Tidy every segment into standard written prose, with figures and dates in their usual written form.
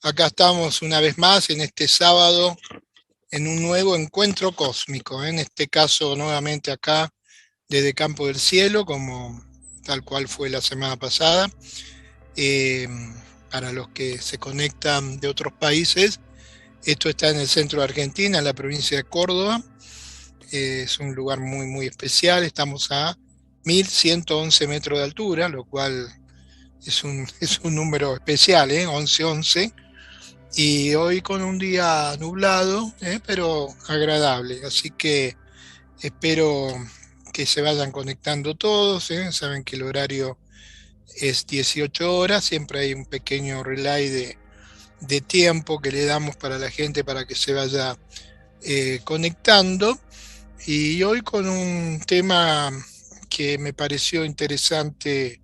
Acá estamos una vez más en este sábado en un nuevo encuentro cósmico, en este caso nuevamente acá desde Campo del Cielo, como tal cual fue la semana pasada. Eh, para los que se conectan de otros países, esto está en el centro de Argentina, en la provincia de Córdoba. Es un lugar muy especial. Estamos a 1111 metros de altura, lo cual es un número especial, 1111. Y hoy con un día nublado, pero agradable. Así que espero que se vayan conectando todos. Saben que el horario es 18 horas, siempre hay un pequeño relay de tiempo que le damos para la gente para que se vaya conectando. Y hoy con un tema que me pareció interesante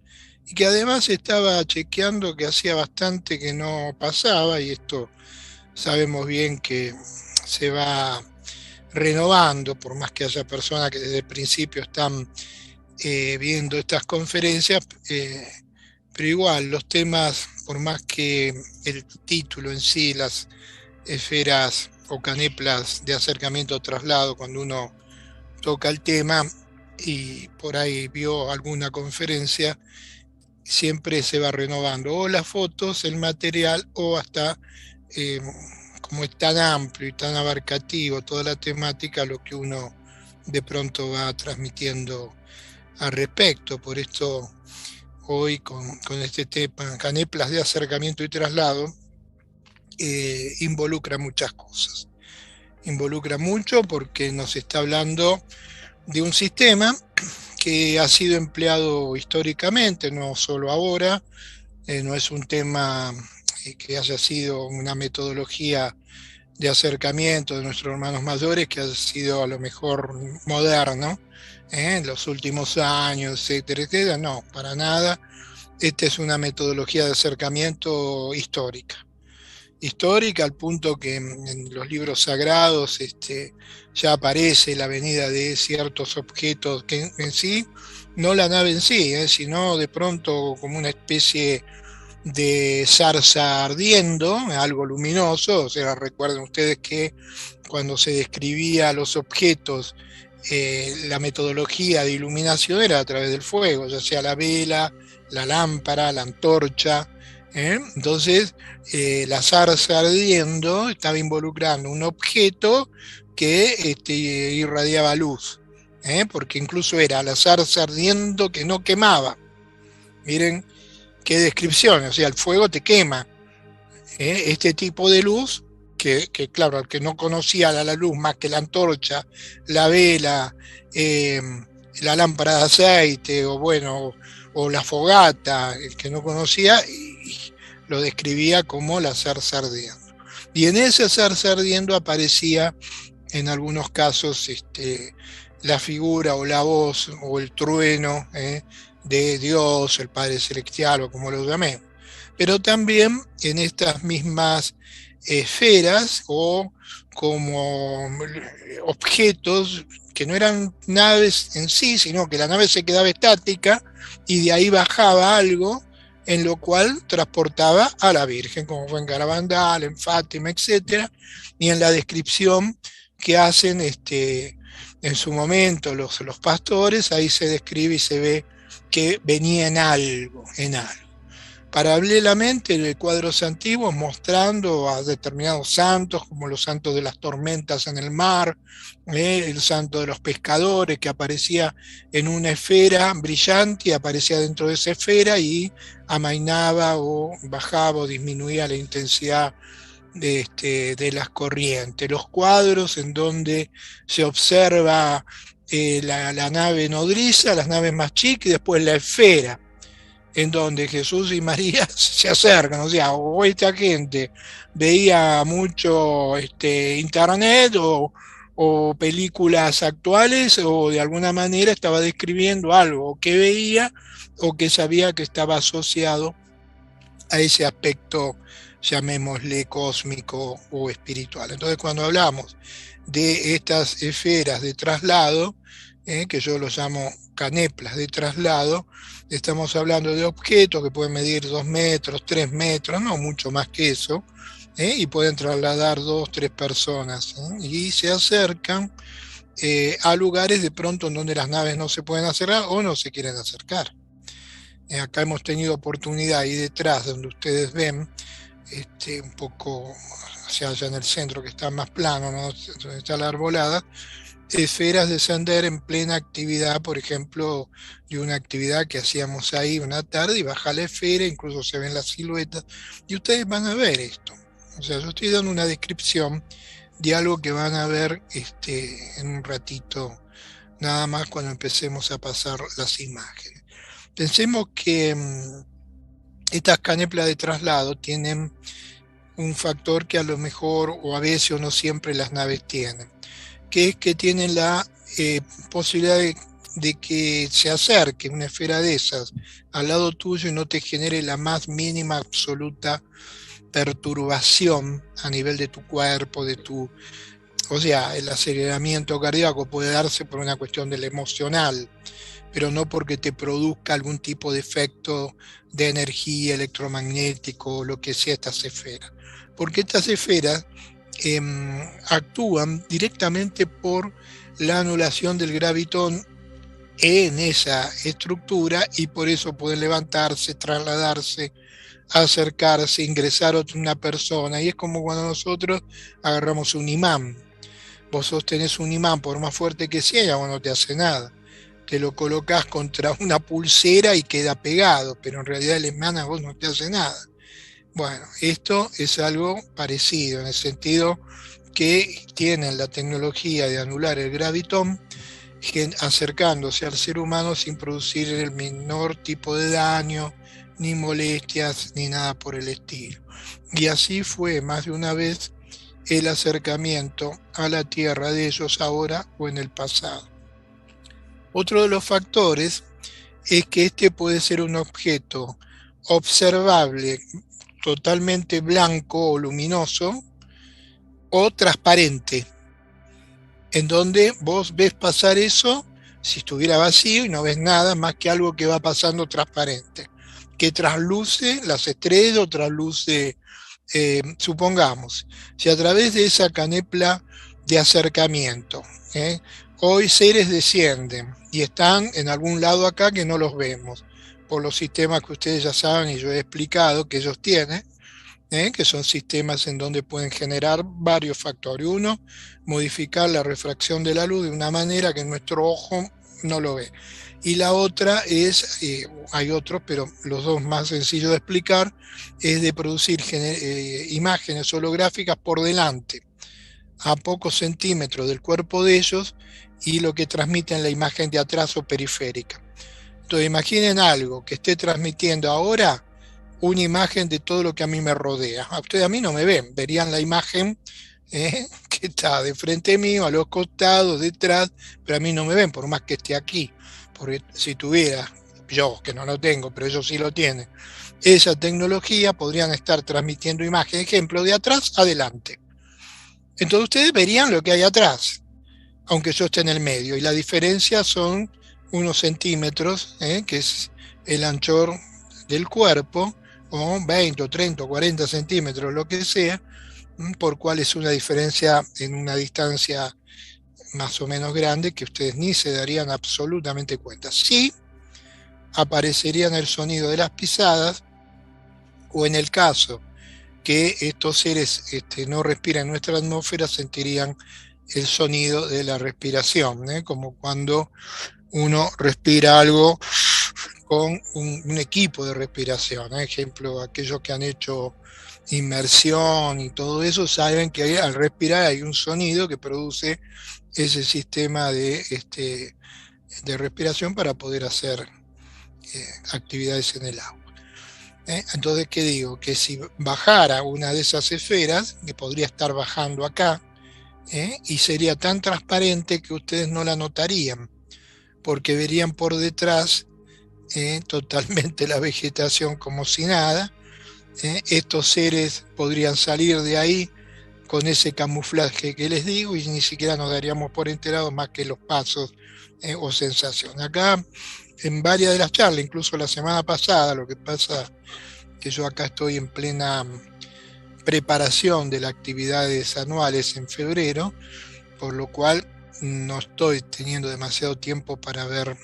y que además estaba chequeando que hacía bastante que no pasaba, y esto sabemos bien que se va renovando, por más que haya personas que desde el principio están viendo estas conferencias, pero igual los temas, por más que el título en sí, las esferas o caneplas de acercamiento o traslado, cuando uno toca el tema y por ahí vio alguna conferencia, siempre se va renovando, o las fotos, el material, o hasta, eh, como es tan amplio y tan abarcativo toda la temática, lo que uno de pronto va transmitiendo al respecto. Por esto hoy con este tema, caneplas de acercamiento y traslado, involucra muchas cosas. Involucra mucho porque nos está hablando de un sistema que ha sido empleado históricamente, no solo ahora. No es un tema que haya sido una metodología de acercamiento de nuestros hermanos mayores que ha sido a lo mejor moderno en los últimos años, etcétera, etcétera. No, para nada. Esta es una metodología de acercamiento histórica, al punto que en los libros sagrados ya aparece la venida de ciertos objetos que en sí, no la nave en sí, sino de pronto como una especie de zarza ardiendo, algo luminoso. O sea, recuerden ustedes que cuando se describía los objetos, la metodología de iluminación era a través del fuego, ya sea la vela, la lámpara, la antorcha. Entonces, la zarza ardiendo estaba involucrando un objeto que irradiaba luz, porque incluso era la zarza ardiendo que no quemaba. Miren qué descripción, o sea, el fuego te quema. Este tipo de luz, que claro, al que no conocía la luz más que la antorcha, la vela, eh, la lámpara de aceite, o bueno, o la fogata, el que no conocía, y lo describía como la zarza ardiendo. Y en ese zarza ardiendo aparecía en algunos casos la figura o la voz o el trueno de Dios, el Padre Celestial, o como lo llamé. Pero también en estas mismas esferas o como objetos que no eran naves en sí, sino que la nave se quedaba estática y de ahí bajaba algo en lo cual transportaba a la Virgen, como fue en Garabandal, en Fátima, etcétera. Y en la descripción que hacen en su momento los pastores, ahí se describe y se ve que venía en algo, en algo. Paralelamente, en cuadros antiguos mostrando a determinados santos, como los santos de las tormentas en el mar, el santo de los pescadores, que aparecía en una esfera brillante y aparecía dentro de esa esfera y amainaba o bajaba o disminuía la intensidad de las corrientes. Los cuadros en donde se observa la nave nodriza, las naves más chicas, y después la esfera en donde Jesús y María se acercan. O sea, o esta gente veía mucho internet o películas actuales, o de alguna manera estaba describiendo algo que veía o que sabía que estaba asociado a ese aspecto, llamémosle cósmico o espiritual. Entonces, cuando hablamos de estas esferas de traslado, que yo lo llamo caneplas de traslado, estamos hablando de objetos que pueden medir 2 metros, 3 metros, no mucho más que eso, y pueden trasladar 2, 3 personas, y se acercan a lugares de pronto en donde las naves no se pueden acercar o no se quieren acercar. Acá hemos tenido oportunidad ahí detrás, donde ustedes ven, un poco hacia allá en el centro, que está más plano, ¿no? Donde está la arbolada, esferas de sender en plena actividad, por ejemplo, de una actividad que hacíamos ahí una tarde, y baja la esfera, incluso se ven las siluetas, y ustedes van a ver esto. O sea, yo estoy dando una descripción de algo que van a ver en un ratito, nada más cuando empecemos a pasar las imágenes. Pensemos que estas caneplas de traslado tienen un factor que a lo mejor o a veces o no siempre las naves tienen, que es que tienen la posibilidad de que se acerque una esfera de esas al lado tuyo y no te genere la más mínima absoluta perturbación a nivel de tu cuerpo, o sea, el aceleramiento cardíaco puede darse por una cuestión del emocional, pero no porque te produzca algún tipo de efecto de energía electromagnético o lo que sea estas esferas. Porque estas esferas actúan directamente por la anulación del gravitón en esa estructura, y por eso pueden levantarse, trasladarse, acercarse, ingresar a una persona. Y es como cuando nosotros agarramos un imán. Vos sostenés un imán, por más fuerte que sea, no te hace nada. Te lo colocas contra una pulsera y queda pegado, pero en realidad el imán a vos no te hace nada. Bueno, esto es algo parecido, en el sentido que tienen la tecnología de anular el gravitón, acercándose al ser humano sin producir el menor tipo de daño, ni molestias, ni nada por el estilo. Y así fue más de una vez el acercamiento a la Tierra de ellos ahora o en el pasado. Otro de los factores es que este puede ser un objeto observable, totalmente blanco o luminoso, o transparente, en donde vos ves pasar eso, si estuviera vacío, y no ves nada más que algo que va pasando transparente, que trasluce las estrellas o trasluce, supongamos, si a través de esa canepla de acercamiento, hoy seres descienden y están en algún lado acá que no los vemos, por los sistemas que ustedes ya saben y yo he explicado que ellos tienen, que son sistemas en donde pueden generar varios factores. Uno, modificar la refracción de la luz de una manera que nuestro ojo no lo ve. Y la otra es, hay otros, pero los dos más sencillos de explicar, es de producir imágenes holográficas por delante, a pocos centímetros del cuerpo de ellos, y lo que transmiten la imagen de atrás o periférica. Entonces imaginen algo que esté transmitiendo ahora una imagen de todo lo que a mí me rodea. A ustedes a mí no me ven, verían la imagen que está de frente mío, a los costados, detrás, pero a mí no me ven, por más que esté aquí. Porque si tuviera, yo que no lo tengo, pero ellos sí lo tienen, esa tecnología, podrían estar transmitiendo imagen, ejemplo, de atrás adelante. Entonces ustedes verían lo que hay atrás, aunque yo esté en el medio, y la diferencia son unos centímetros, que es el anchor del cuerpo, o 20 o 30 o 40 centímetros, lo que sea, por cual es una diferencia en una distancia más o menos grande que ustedes ni se darían absolutamente cuenta. Sí aparecerían el sonido de las pisadas, o en el caso que estos seres no respiran nuestra atmósfera, sentirían el sonido de la respiración, como cuando uno respira algo con un equipo de respiración. Ejemplo, aquellos que han hecho inmersión y todo eso saben que al respirar hay un sonido que produce ese sistema de respiración para poder hacer actividades en el agua. Entonces, ¿qué digo? Que si bajara una de esas esferas, que podría estar bajando acá, y sería tan transparente que ustedes no la notarían, porque verían por detrás totalmente la vegetación como si nada. Estos seres podrían salir de ahí con ese camuflaje que les digo, y ni siquiera nos daríamos por enterados más que los pasos o sensación. Acá, en varias de las charlas, incluso la semana pasada, lo que pasa que yo acá estoy en plena preparación de las actividades anuales en febrero, por lo cual no estoy teniendo demasiado tiempo para ver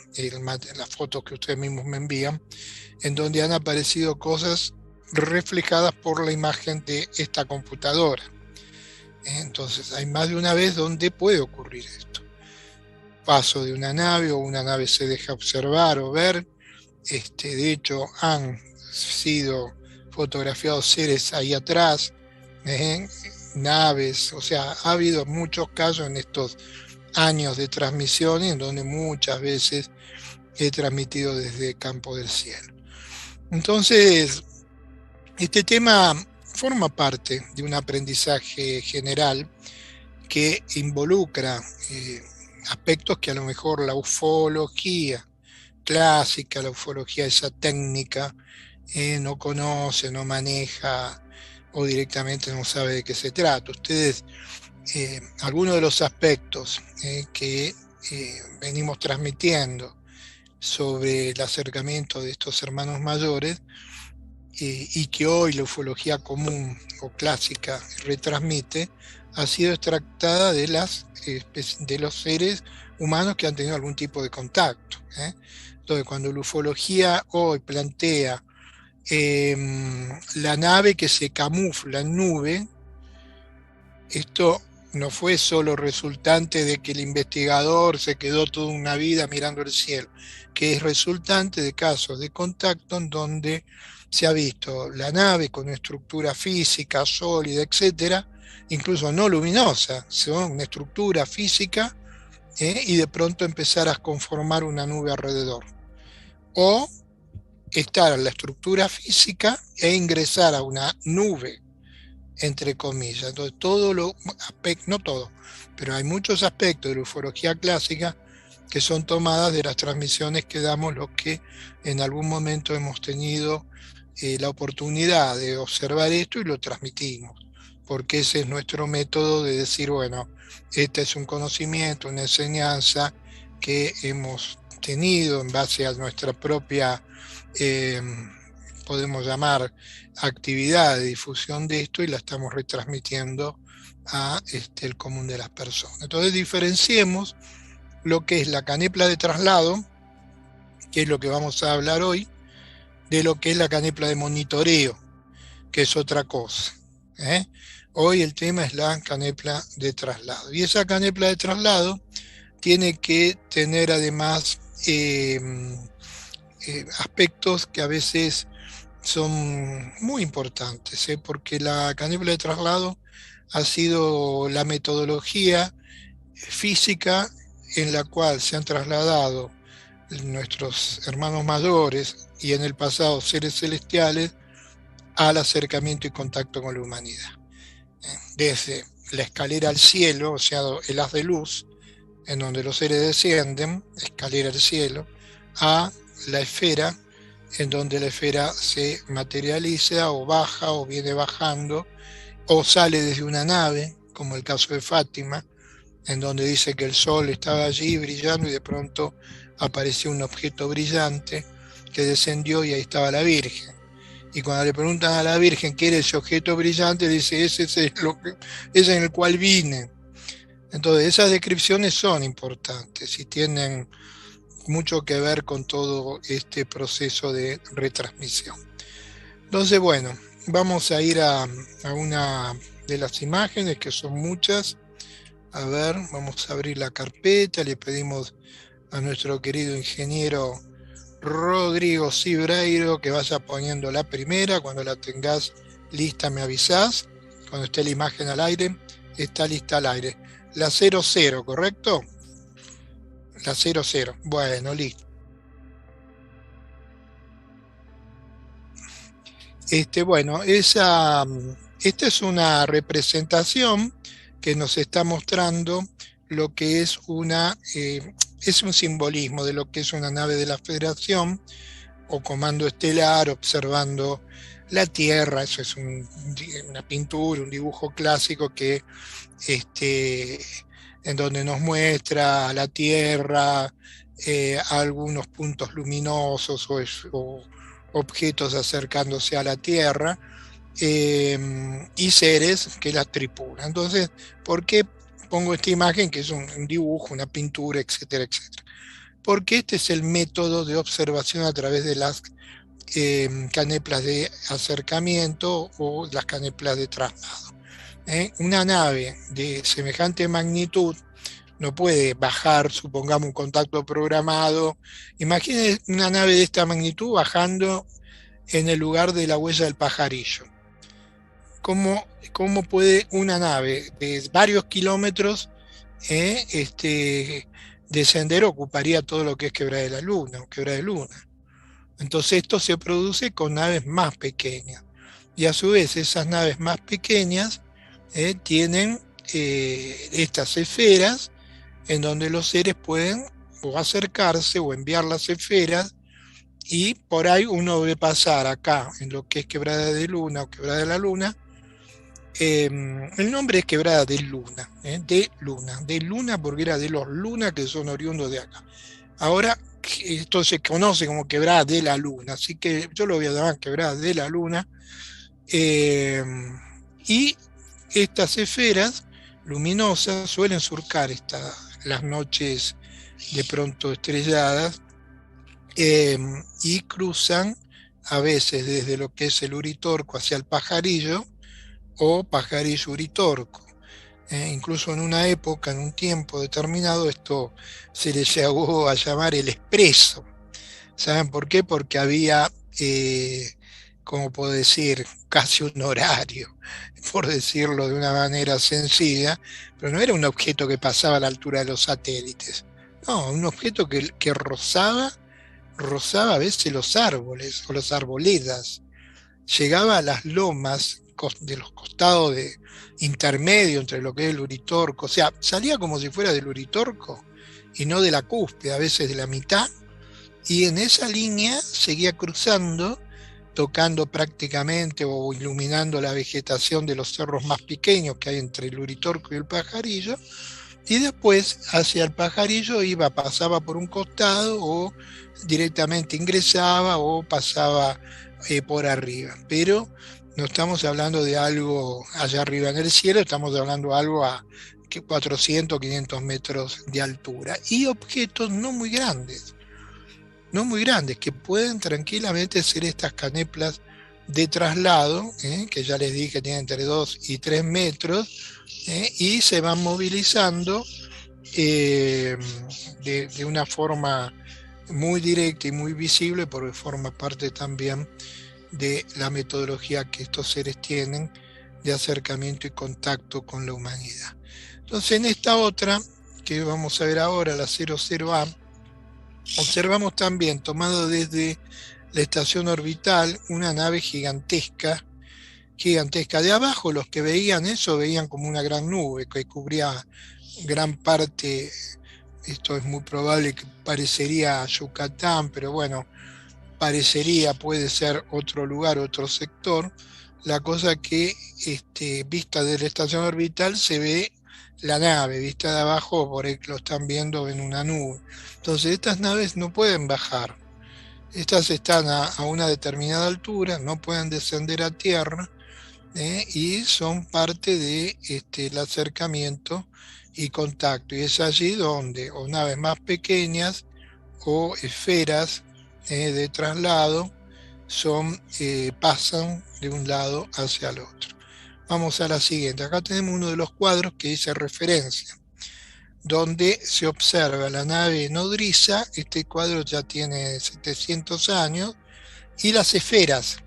las fotos que ustedes mismos me envían, en donde han aparecido cosas reflejadas por la imagen de esta computadora. Entonces hay más de una vez donde puede ocurrir esto. Paso de una nave o una nave se deja observar o ver. De hecho, han sido fotografiados seres ahí atrás, naves, o sea, ha habido muchos casos en estos años de transmisiones en donde muchas veces he transmitido desde Campo del Cielo. Entonces, este tema forma parte de un aprendizaje general que involucra aspectos que a lo mejor la ufología clásica, la ufología esa técnica, no conoce, no maneja o directamente no sabe de qué se trata. Ustedes, algunos de los aspectos que venimos transmitiendo sobre el acercamiento de estos hermanos mayores y que hoy la ufología común o clásica retransmite, ha sido extractada de los seres humanos que han tenido algún tipo de contacto. Entonces, cuando la ufología hoy plantea la nave que se camufla en nube, esto no fue solo resultante de que el investigador se quedó toda una vida mirando el cielo, que es resultante de casos de contacto en donde se ha visto la nave con una estructura física sólida, etcétera, incluso no luminosa, sino una estructura física, y de pronto empezar a conformar una nube alrededor. O estar en la estructura física e ingresar a una nube, entre comillas. Entonces, no todo, pero hay muchos aspectos de la ufología clásica que son tomadas de las transmisiones que damos los que en algún momento hemos tenido la oportunidad de observar esto y lo transmitimos, porque ese es nuestro método de decir, bueno, este es un conocimiento, una enseñanza que hemos tenido en base a nuestra propia, podemos llamar, actividad de difusión de esto y la estamos retransmitiendo a el común de las personas. Entonces diferenciemos lo que es la canepla de traslado, que es lo que vamos a hablar hoy, de lo que es la canepla de monitoreo, que es otra cosa. Hoy el tema es la canepla de traslado. Y esa canepla de traslado tiene que tener además aspectos que a veces son muy importantes, porque la canepla de traslado ha sido la metodología física en la cual se han trasladado nuestros hermanos mayores y en el pasado seres celestiales al acercamiento y contacto con la humanidad. Desde la escalera al cielo, o sea, el haz de luz, en donde los seres descienden, escalera al cielo, a la esfera, en donde la esfera se materializa o baja o viene bajando, o sale desde una nave, como el caso de Fátima, en donde dice que el sol estaba allí brillando y de pronto apareció un objeto brillante que descendió y ahí estaba la Virgen. Y cuando le preguntan a la Virgen qué era ese objeto brillante, dice, ese es en el cual vine. Entonces, esas descripciones son importantes y tienen mucho que ver con todo este proceso de retransmisión. Entonces, bueno, vamos a ir a una de las imágenes, que son muchas. A ver, vamos a abrir la carpeta, le pedimos a nuestro querido ingeniero Rodrigo Cibreiro que vaya poniendo la primera. Cuando la tengas lista me avisás. Cuando esté la imagen al aire, está lista al aire. La 00, ¿correcto? La 00. Bueno, listo. Bueno, esta es una representación que nos está mostrando lo que es es un simbolismo de lo que es una nave de la Federación o comando estelar observando la Tierra. Eso es una pintura, un dibujo clásico que en donde nos muestra la Tierra, algunos puntos luminosos o objetos acercándose a la Tierra, y seres que la tripulan. Entonces, ¿por qué pongo esta imagen que es un dibujo, una pintura, etcétera, etcétera? Porque este es el método de observación a través de las caneplas de acercamiento o las caneplas de traslado. Una nave de semejante magnitud no puede bajar, supongamos, un contacto programado. Imaginen una nave de esta magnitud bajando en el lugar de la huella del pajarillo. ¿Cómo puede una nave de varios kilómetros descender? Ocuparía todo lo que es Quebrada de la Luna o Quebrada de Luna. Entonces esto se produce con naves más pequeñas. Y a su vez esas naves más pequeñas tienen estas esferas en donde los seres pueden o acercarse o enviar las esferas, y por ahí uno debe pasar acá en lo que es Quebrada de Luna o Quebrada de la Luna. El nombre es Quebrada de Luna porque era de los Luna que son oriundos de acá. Ahora esto se conoce como Quebrada de la Luna, así que yo lo voy a llamar Quebrada de la Luna. Y estas esferas luminosas suelen surcar las noches de pronto estrelladas, y cruzan a veces desde lo que es el Uritorco hacia el Pajarillo o Pajarillo Uritorco. Incluso en una época, en un tiempo determinado, esto se le llegó a llamar el expreso. ¿Saben por qué? Porque había, como puedo decir, casi un horario, por decirlo de una manera sencilla, pero no era un objeto que pasaba a la altura de los satélites. No, un objeto que rozaba a veces los árboles o las arboledas, llegaba a las lomas de los costados intermedio entre lo que es el Uritorco, o sea, salía como si fuera del Uritorco y no de la cúspide, a veces de la mitad, y en esa línea seguía cruzando, tocando prácticamente o iluminando la vegetación de los cerros más pequeños que hay entre el Uritorco y el Pajarillo, y después hacia el Pajarillo pasaba por un costado o directamente ingresaba o pasaba por arriba. Pero no estamos hablando de algo allá arriba en el cielo, estamos hablando de algo a 400, 500 metros de altura. Y objetos no muy grandes, que pueden tranquilamente ser estas caneplas de traslado, que ya les dije que tienen entre 2 y 3 metros, y se van movilizando de una forma muy directa y muy visible, porque forma parte también de la metodología que estos seres tienen de acercamiento y contacto con la humanidad. Entonces, en esta otra, que vamos a ver ahora, la 00A, observamos también, tomado desde la estación orbital, una nave gigantesca. De abajo, los que veían eso veían como una gran nube que cubría gran parte. Esto es muy probable que parecería Yucatán, pero bueno, puede ser otro lugar, otro sector. La cosa que vista desde la estación orbital se ve la nave, vista de abajo, por ahí lo están viendo en una nube. Entonces estas naves no pueden bajar. Estas están a una determinada altura, no pueden descender a tierra, y son parte del acercamiento y contacto. Y es allí donde o naves más pequeñas o esferas de traslado pasan de un lado hacia el otro. Vamos a la siguiente. Acá tenemos uno de los cuadros que dice referencia, donde se observa la nave nodriza. Este cuadro ya tiene 700 años, y las esferas,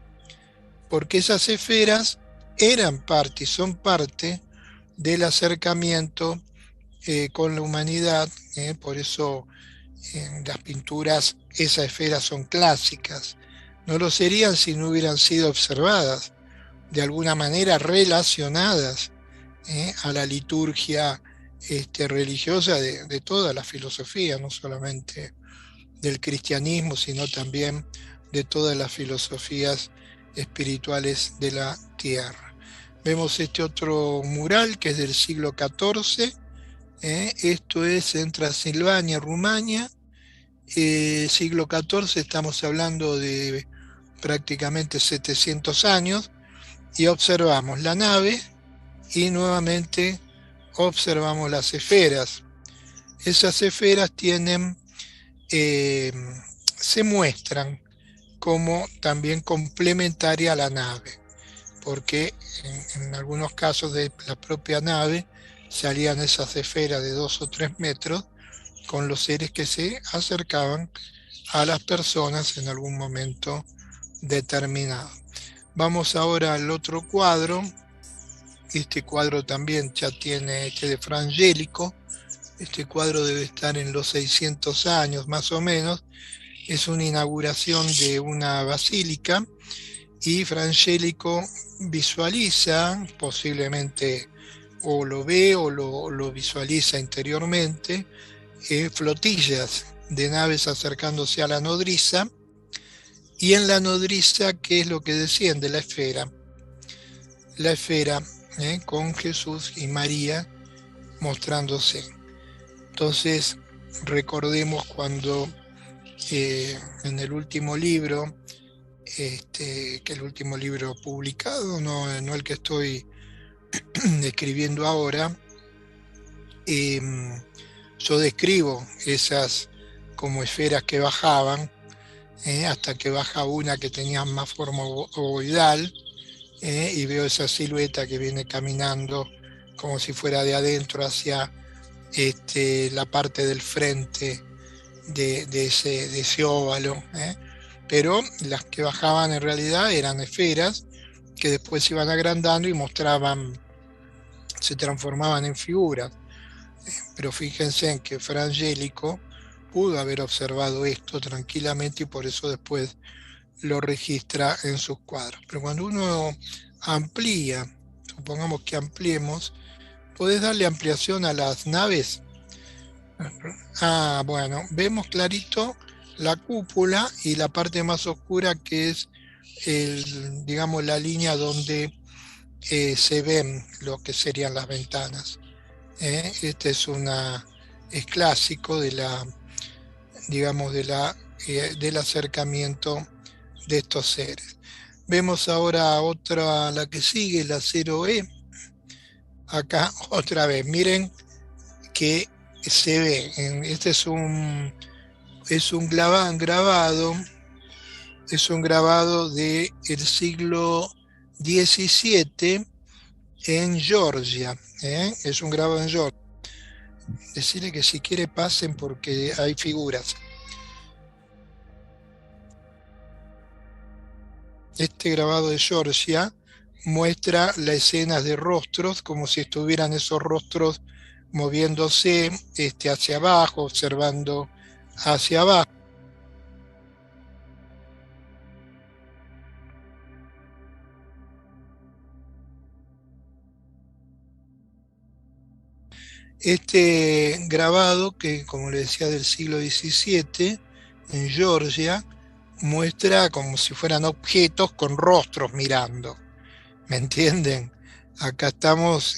porque esas esferas eran parte y son parte del acercamiento con la humanidad. Por eso en las pinturas esas esferas son clásicas. No lo serían si no hubieran sido observadas, de alguna manera relacionadas a la liturgia religiosa de toda la filosofía, no solamente del cristianismo, sino también de todas las filosofías espirituales de la tierra. Vemos este otro mural que es del siglo XIV, Esto es en Transilvania, Rumania, siglo XIV, estamos hablando de prácticamente 700 años, y observamos la nave y nuevamente observamos las esferas. Esas esferas tienen, eh, se muestran como también complementaria a la nave, porque en algunos casos de la propia nave salían esas esferas de 2 o 3 metros con los seres que se acercaban a las personas en algún momento determinado. Vamos ahora al otro cuadro. Este cuadro también ya tiene, este de Frangélico. Este cuadro debe estar en los 600 años más o menos. Es una inauguración de una basílica y Frangélico visualiza, posiblemente o lo ve o lo visualiza interiormente, flotillas de naves acercándose a la nodriza, y en la nodriza, ¿qué es lo que desciende? La esfera con Jesús y María mostrándose. Entonces, recordemos cuando en el último libro, que el último libro publicado, no el que estoy escribiendo ahora, yo describo esas como esferas que bajaban, hasta que baja una que tenía más forma ovoidal, y veo esa silueta que viene caminando como si fuera de adentro hacia la parte del frente de ese óvalo. Pero las que bajaban en realidad eran esferas que después se iban agrandando y mostraban, se transformaban en figuras. Pero fíjense en que Frangélico pudo haber observado esto tranquilamente y por eso después lo registra en sus cuadros. Pero cuando uno amplía, supongamos que ampliemos, podés darle ampliación a las naves. Bueno, vemos clarito la cúpula y la parte más oscura que es digamos, la línea donde se ven lo que serían las ventanas. Este es clásico de digamos, del acercamiento de estos seres. Vemos ahora otra, la que sigue, la 0E. Acá otra vez, miren que se ve, este es un grabado del siglo XVII en Georgia. Es un grabado en Georgia. Decirle que si quiere pasen porque hay figuras. Este grabado de Georgia muestra las escenas de rostros, como si estuvieran esos rostros moviéndose hacia abajo, observando hacia abajo. Este grabado, que como le decía del siglo XVII, en Georgia, muestra como si fueran objetos con rostros mirando. ¿Me entienden? Acá estamos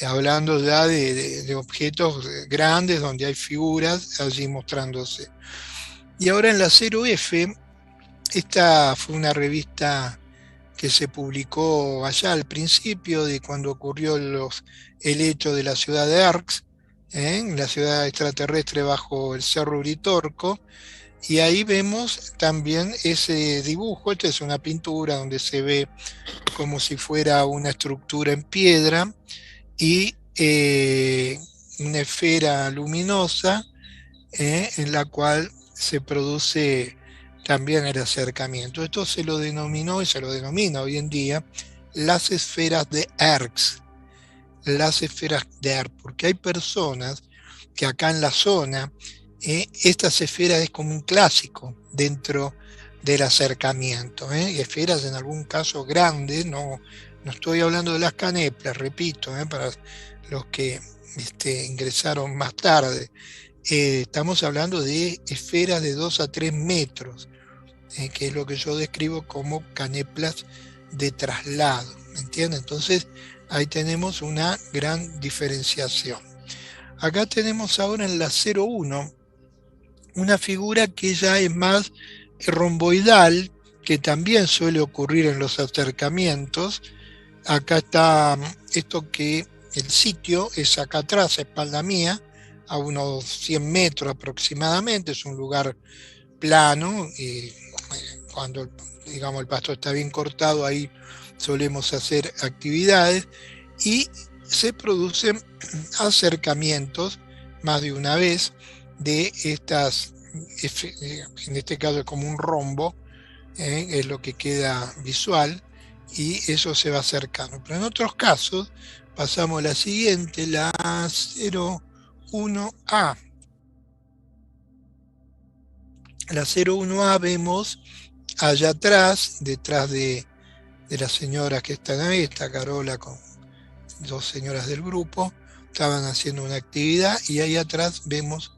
hablando ya de objetos grandes donde hay figuras allí mostrándose. Y ahora en la 0F, esta fue una revista que se publicó allá al principio de cuando ocurrió el hecho de la ciudad de Arx, la ciudad extraterrestre bajo el Cerro Uritorco, y ahí vemos también ese dibujo. Esta es una pintura donde se ve como si fuera una estructura en piedra y una esfera luminosa, en la cual se produce también el acercamiento. Esto se lo denominó y se lo denomina hoy en día las esferas de Erx. Las esferas de Erx, porque hay personas que acá en la zona, estas esferas es como un clásico dentro del acercamiento. Y esferas en algún caso grandes, no estoy hablando de las caneplas, repito, para los que ingresaron más tarde. Estamos hablando de esferas de 2 a 3 metros, que es lo que yo describo como caneplas de traslado, ¿me entienden? Entonces, Ahí tenemos una gran diferenciación. Acá tenemos ahora en la 01 una figura que ya es más romboidal, que también suele ocurrir en los acercamientos. Acá está esto, que el sitio es acá atrás, a espalda mía, a unos 100 metros aproximadamente. Es un lugar plano y cuando, digamos, el pasto está bien cortado, ahí solemos hacer actividades y se producen acercamientos más de una vez de estas, en este caso es como un rombo, es lo que queda visual, y eso se va acercando. Pero en otros casos, pasamos a la siguiente, la 01A. La 01A vemos allá atrás, detrás de las señoras que están ahí, está Carola con dos señoras del grupo, estaban haciendo una actividad, y ahí atrás vemos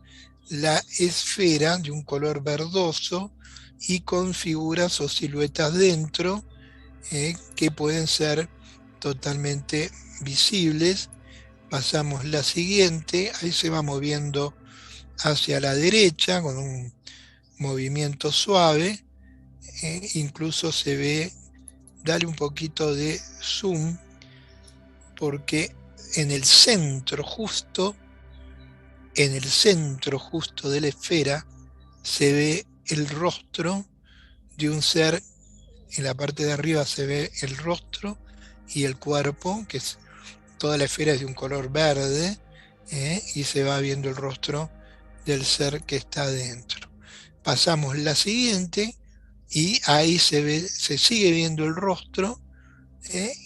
la esfera de un color verdoso y con figuras o siluetas dentro, que pueden ser totalmente visibles. Pasamos la siguiente, ahí se va moviendo hacia la derecha con un movimiento suave, incluso se ve, dale un poquito de zoom, porque en el centro justo, en el centro justo de la esfera, se ve el rostro de un ser. En la parte de arriba se ve el rostro y el cuerpo, que es, toda la esfera es de un color verde, y se va viendo el rostro del ser que está dentro. Pasamos la siguiente y ahí se sigue viendo el rostro,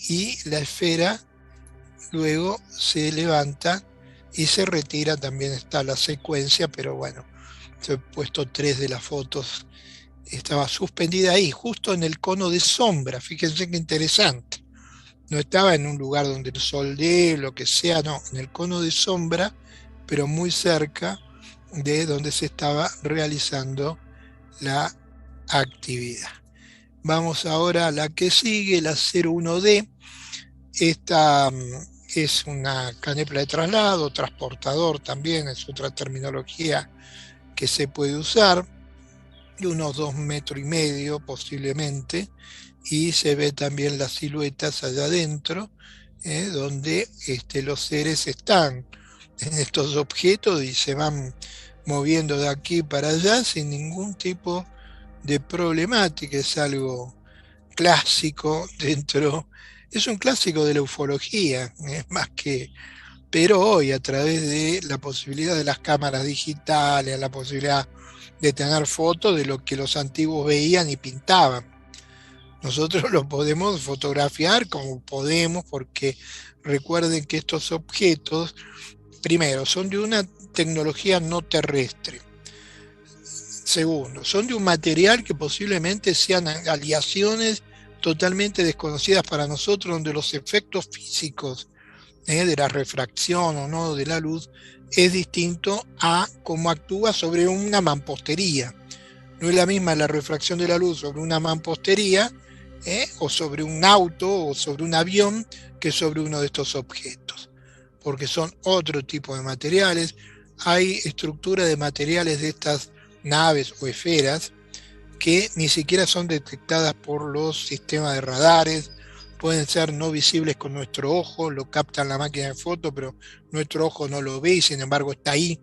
y la esfera luego se levanta y se retira. También está la secuencia, pero bueno, he puesto 3 de las fotos. Estaba suspendida ahí, justo en el cono de sombra. Fíjense qué interesante. No estaba en un lugar donde el sol dé, lo que sea, no, en el cono de sombra, pero muy cerca de donde se estaba realizando la actividad. Vamos ahora a la que sigue, la 01D. Esta es una canepla de traslado, transportador también, es otra terminología que se puede usar, de unos 2,5 metros posiblemente, y se ve también las siluetas allá adentro, donde los seres están en estos objetos y se van moviendo de aquí para allá sin ningún tipo de problemática. Es algo clásico dentro, es un clásico de la ufología, es más que, pero hoy a través de la posibilidad de las cámaras digitales, la posibilidad de tener fotos de lo que los antiguos veían y pintaban. Nosotros lo podemos fotografiar como podemos, porque recuerden que estos objetos, primero, son de una tecnología no terrestre. Segundo, son de un material que posiblemente sean aleaciones totalmente desconocidas para nosotros, donde los efectos físicos, de la refracción o no de la luz, es distinto a cómo actúa sobre una mampostería. No es la misma la refracción de la luz sobre una mampostería, o sobre un auto o sobre un avión, que sobre uno de estos objetos, porque son otro tipo de materiales. Hay estructuras de materiales de estas naves o esferas que ni siquiera son detectadas por los sistemas de radares, pueden ser no visibles con nuestro ojo, lo captan la máquina de foto, pero nuestro ojo no lo ve y sin embargo está ahí,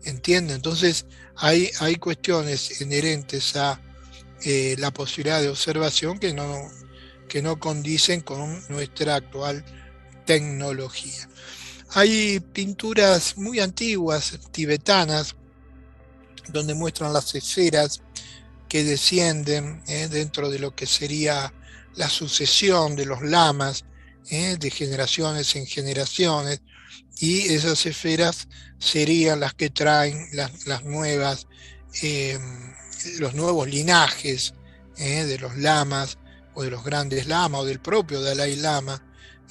¿entienden? Entonces hay cuestiones inherentes a la posibilidad de observación que no condicen con nuestra actual tecnología. Hay pinturas muy antiguas, tibetanas, donde muestran las esferas que descienden, dentro de lo que sería la sucesión de los lamas, de generaciones en generaciones, y esas esferas serían las que traen las nuevas, eh, los nuevos linajes, de los lamas o de los grandes lamas o del propio Dalai Lama,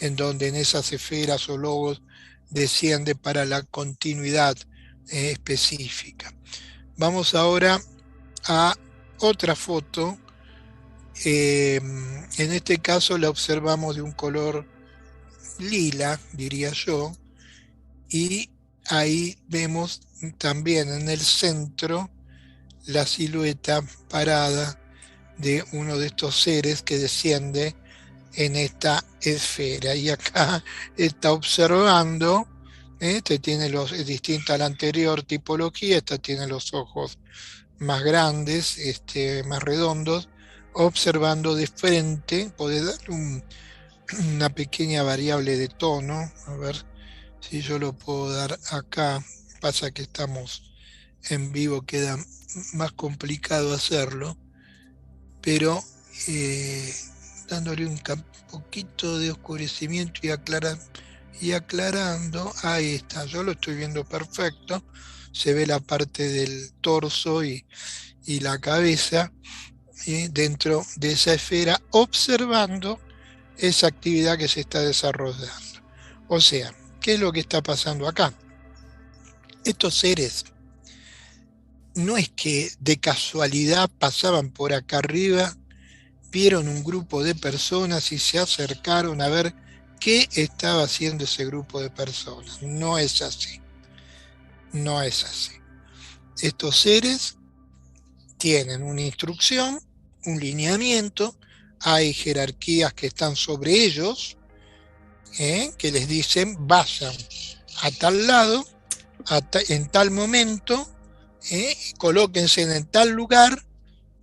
en donde en esas esferas o logos desciende para la continuidad específica. Vamos ahora a otra foto. En este caso la observamos de un color lila, diría yo, y ahí vemos también en el centro la silueta parada de uno de estos seres que desciende en esta esfera. Y acá está observando, este tiene es distinta a la anterior tipología, esta tiene los ojos más grandes, más redondos, observando de frente. Puede dar una pequeña variable de tono, a ver si yo lo puedo dar acá. Pasa que estamos en vivo, queda más complicado hacerlo, pero dándole un poquito de oscurecimiento y aclarando, ahí está, yo lo estoy viendo perfecto, se ve la parte del torso y la cabeza dentro de esa esfera, observando esa actividad que se está desarrollando. O sea, ¿qué es lo que está pasando acá? Estos seres no es que de casualidad pasaban por acá arriba, vieron un grupo de personas y se acercaron a ver qué estaba haciendo ese grupo de personas. No es así. No es así. Estos seres tienen una instrucción, un lineamiento, hay jerarquías que están sobre ellos, que les dicen vayan a tal lado, en tal momento, colóquense en tal lugar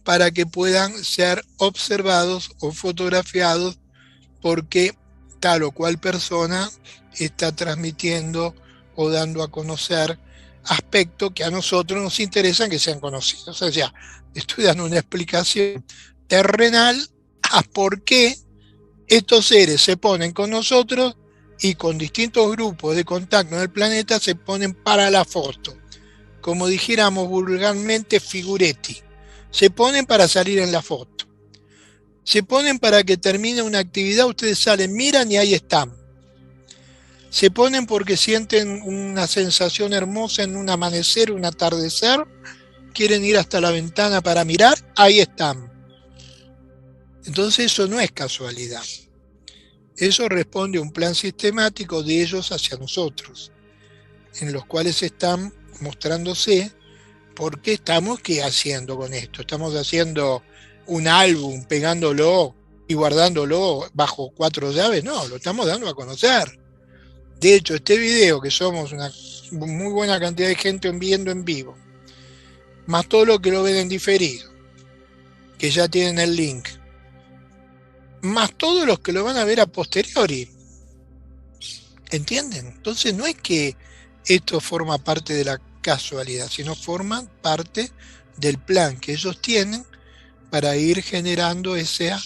para que puedan ser observados o fotografiados porque tal o cual persona está transmitiendo o dando a conocer aspectos que a nosotros nos interesan que sean conocidos. O sea, estoy dando una explicación terrenal a por qué estos seres se ponen con nosotros y con distintos grupos de contacto en el planeta se ponen para la foto. Como dijéramos vulgarmente, figuretti. Se ponen para salir en la foto. Se ponen para que termine una actividad, ustedes salen, miran y ahí están. Se ponen porque sienten una sensación hermosa en un amanecer, un atardecer, quieren ir hasta la ventana para mirar, ahí están. Entonces eso no es casualidad. Eso responde a un plan sistemático de ellos hacia nosotros, en los cuales están mostrándose por qué estamos haciendo con esto. Estamos haciendo un álbum, pegándolo y guardándolo bajo 4 llaves. No, lo estamos dando a conocer. De hecho, este video, que somos una muy buena cantidad de gente viendo en vivo, más todo lo que lo ven en diferido, que ya tienen el link, más todos los que lo van a ver a posteriori. ¿Entienden? Entonces no es que esto forma parte de la casualidad, sino forma parte del plan que ellos tienen para ir generando esa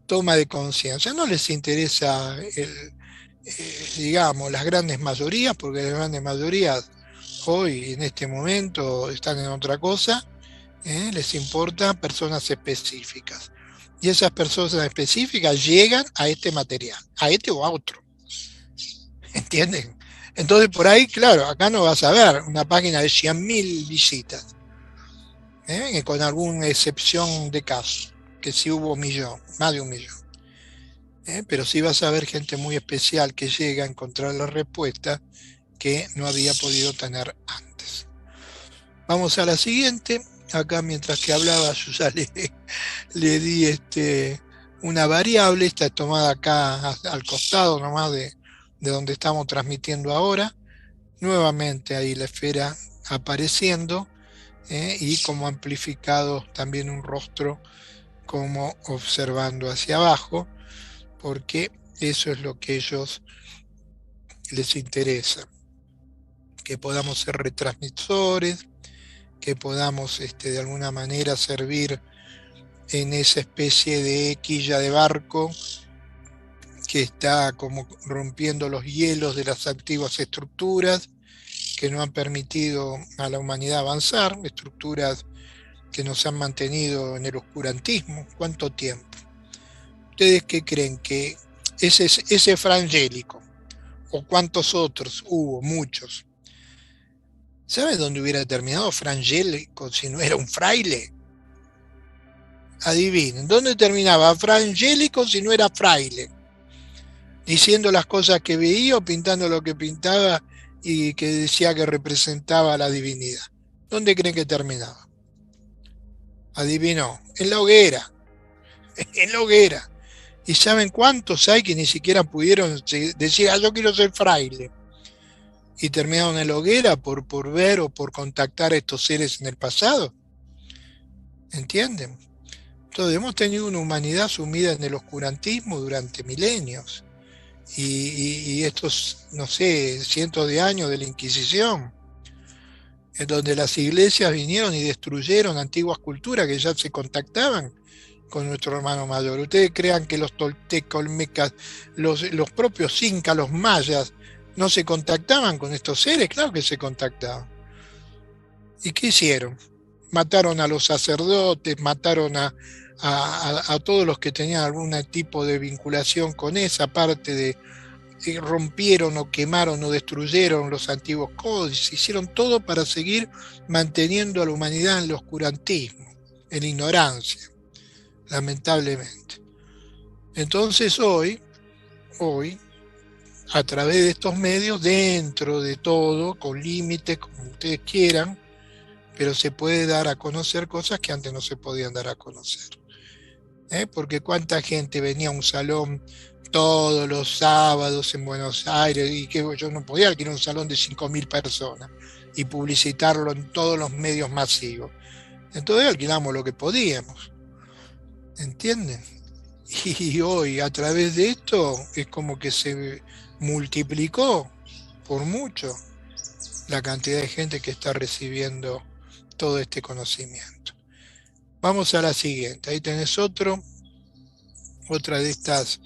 toma de conciencia. No les interesa, digamos, las grandes mayorías, porque las grandes mayorías hoy, en este momento, están en otra cosa. Les importan personas específicas. Y esas personas específicas llegan a este material, a este o a otro. ¿Entienden? Entonces, por ahí, claro, acá no vas a ver una página de 100.000 visitas, con alguna excepción de casos, que sí hubo más de 1.000.000. Pero sí vas a ver gente muy especial que llega a encontrar la respuesta que no había podido tener antes. Vamos a la siguiente. Acá mientras que hablaba yo ya le di una variable, está tomada acá al costado nomás de donde estamos transmitiendo ahora. Nuevamente ahí la esfera apareciendo, y como amplificado también un rostro como observando hacia abajo, porque eso es lo que a ellos les interesa, que podamos ser retransmisores, que podamos de alguna manera servir en esa especie de quilla de barco que está como rompiendo los hielos de las antiguas estructuras que no han permitido a la humanidad avanzar, estructuras que nos han mantenido en el oscurantismo. ¿Cuánto tiempo? ¿Ustedes qué creen? Que ese Frangélico, o cuántos otros hubo? Muchos. ¿Sabes dónde hubiera terminado Frangélico si no era un fraile? Adivinen, ¿dónde terminaba Frangélico si no era fraile? diciendo las cosas que veía o pintando lo que pintaba y que decía que representaba a la divinidad. ¿Dónde creen que terminaba? Adivinó, en la hoguera, en la hoguera. ¿Y saben cuántos hay que ni siquiera pudieron decir, yo quiero ser fraile? Y terminaron en la hoguera por ver o por contactar a estos seres en el pasado. ¿Entienden? Entonces hemos tenido una humanidad sumida en el oscurantismo durante milenios. Y estos, no sé, cientos de años de la Inquisición, en donde las iglesias vinieron y destruyeron antiguas culturas que ya se contactaban con nuestro hermano mayor. Ustedes crean que los toltecas, olmecas, los propios incas, los mayas, no se contactaban con estos seres, claro que se contactaban. ¿Y qué hicieron? Mataron a los sacerdotes, mataron a todos los que tenían algún tipo de vinculación con esa parte de rompieron o quemaron o destruyeron los antiguos códices, hicieron todo para seguir manteniendo a la humanidad en el oscurantismo, en ignorancia, lamentablemente. Entonces hoy, a través de estos medios, dentro de todo, con límites, como ustedes quieran, pero se puede dar a conocer cosas que antes no se podían dar a conocer. Porque cuánta gente venía a un salón todos los sábados en Buenos Aires y que yo no podía alquilar un salón de 5.000 personas y publicitarlo en todos los medios masivos. Entonces alquilamos lo que podíamos, ¿entienden? Y hoy a través de esto es como que se multiplicó por mucho la cantidad de gente que está recibiendo todo este conocimiento. Vamos a la siguiente, ahí tenés otra de estas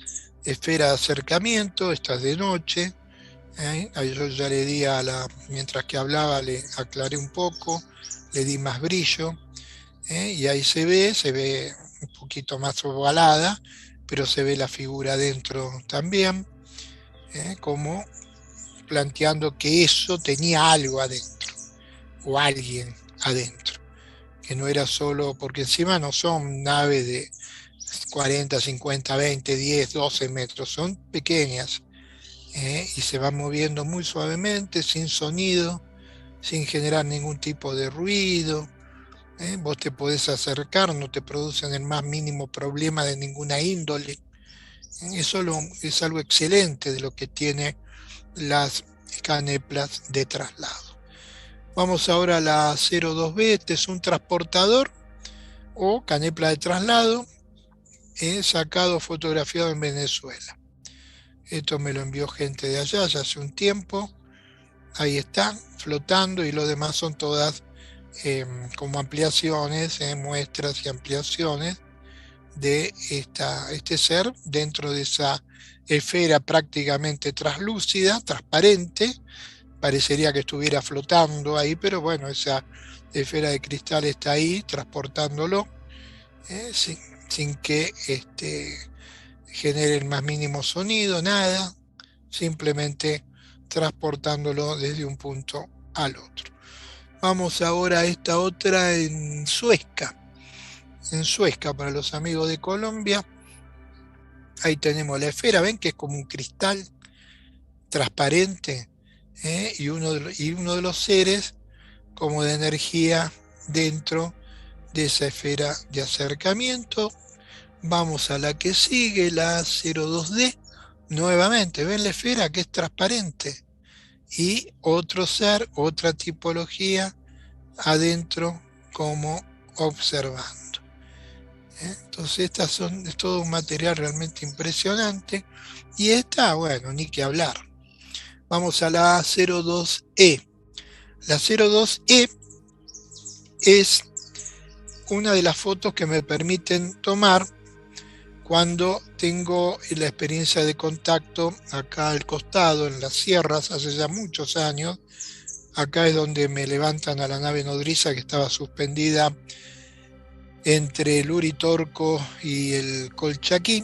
esferas de acercamiento, esta es de noche. Ahí yo ya le di mientras que hablaba le aclaré un poco, le di más brillo, y ahí se ve un poquito más ovalada, pero se ve la figura adentro también, como planteando que eso tenía algo adentro, o alguien adentro, que no era solo, porque encima no son naves de 40, 50, 20, 10, 12 metros, son pequeñas, y se van moviendo muy suavemente, sin sonido, sin generar ningún tipo de ruido. Vos te podés acercar, no te producen el más mínimo problema de ninguna índole. Eso es algo excelente de lo que tiene las caneplas de traslado. Vamos ahora a la 02B, este es un transportador o canepla de traslado, sacado, fotografiado en Venezuela. Esto me lo envió gente de allá ya hace un tiempo. Ahí está, flotando, y lo demás son todas como ampliaciones, muestras y ampliaciones de este ser dentro de esa esfera prácticamente translúcida, transparente. Parecería que estuviera flotando ahí, pero bueno, esa esfera de cristal está ahí transportándolo, sin que genere el más mínimo sonido, nada, simplemente transportándolo desde un punto al otro. Vamos ahora a esta otra en Suezca para los amigos de Colombia. Ahí tenemos la esfera, ven que es como un cristal transparente, y uno de los seres como de energía dentro de esa esfera de acercamiento. Vamos a la que sigue, la 02D. Nuevamente, ven la esfera que es transparente. Y otro ser, otra tipología adentro como observando. Entonces es todo un material realmente impresionante. Y esta, bueno, ni que hablar. Vamos a la 02E. La 02E es una de las fotos que me permiten tomar cuando tengo la experiencia de contacto acá al costado, en las sierras, hace ya muchos años. Acá es donde me levantan a la nave nodriza que estaba suspendida entre el Uritorco y el Colchaquí.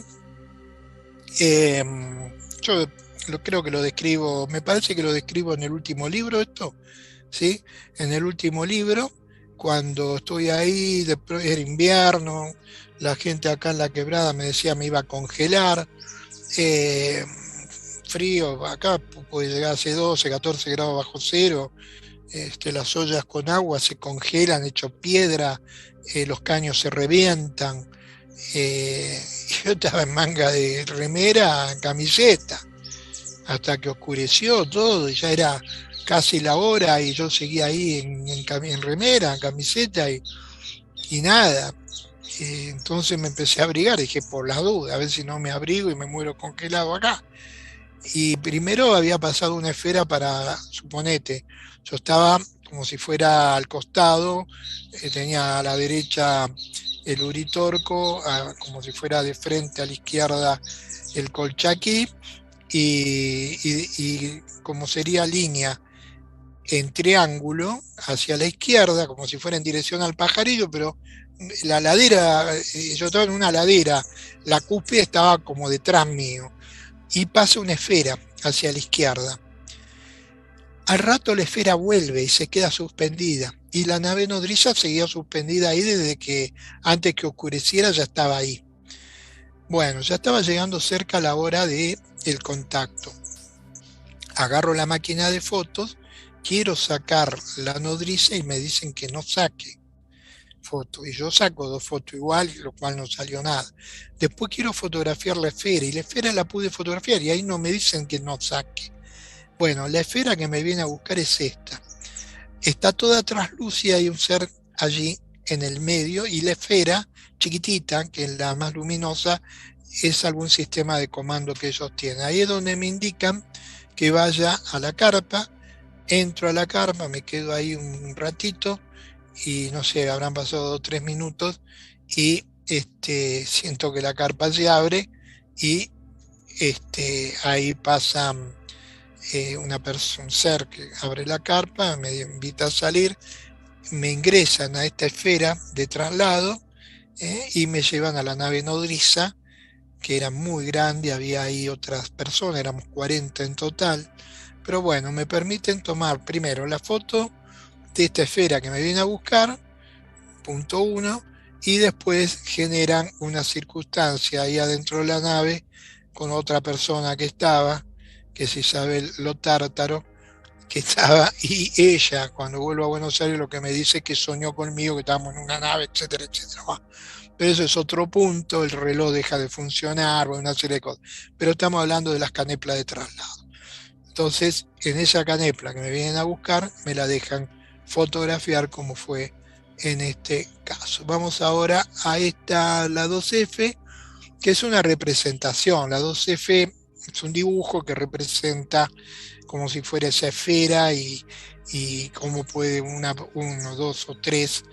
Yo creo que lo describo, me parece que lo describo en el último libro esto, ¿sí? En el último libro, cuando estoy ahí, era invierno, la gente acá en la quebrada me decía me iba a congelar, frío, acá puede llegar a ser 12, 14 grados bajo cero. Las ollas con agua se congelan, hecho piedra, los caños se revientan. eh, yo estaba en manga de remera, camiseta, hasta que oscureció todo y ya era casi la hora y yo seguía ahí en remera, en camiseta y nada. Entonces me empecé a abrigar, dije por las dudas, a ver si no me abrigo y me muero congelado acá. Y primero había pasado una esfera para, suponete, yo estaba como si fuera al costado, tenía a la derecha el Uritorco, como si fuera de frente a la izquierda el Colchaquí, y como sería línea en triángulo hacia la izquierda, como si fuera en dirección al pajarillo, pero la ladera, yo estaba en una ladera, la cúspide estaba como detrás mío, y pasa una esfera hacia la izquierda. Al rato la esfera vuelve y se queda suspendida, y la nave nodriza seguía suspendida ahí desde que antes que oscureciera ya estaba ahí. Bueno, ya estaba llegando cerca la hora de el contacto. Agarro la máquina de fotos, quiero sacar la nodriza y me dicen que no saque foto. Y yo saco dos fotos igual, lo cual no salió nada. Después quiero fotografiar la esfera y la esfera la pude fotografiar y ahí no me dicen que no saque. Bueno, la esfera que me viene a buscar es esta. Está toda translúcida y un ser allí en el medio y la esfera chiquitita, que es la más luminosa, es algún sistema de comando que ellos tienen. Ahí es donde me indican que vaya a la carpa, entro a la carpa, me quedo ahí un ratito y no sé, habrán pasado 2 o 3 minutos y siento que la carpa se abre y ahí pasa un ser que abre la carpa, me invita a salir, me ingresan a esta esfera de traslado y me llevan a la nave nodriza, que era muy grande, había ahí otras personas, éramos 40 en total, pero bueno, me permiten tomar primero la foto de esta esfera que me viene a buscar, punto uno, y después generan una circunstancia ahí adentro de la nave con otra persona que estaba, que es Isabel Lotártaro, que estaba, y ella, cuando vuelvo a Buenos Aires, lo que me dice es que soñó conmigo, que estábamos en una nave, etcétera, etcétera. Pero eso es otro punto, el reloj deja de funcionar, bueno, una serie de cosas. Pero estamos hablando de las caneplas de traslado. Entonces, en esa canepla que me vienen a buscar, me la dejan fotografiar como fue en este caso. Vamos ahora a la 2F, que es una representación. La 2F es un dibujo que representa como si fuera esa esfera y cómo puede uno, dos o tres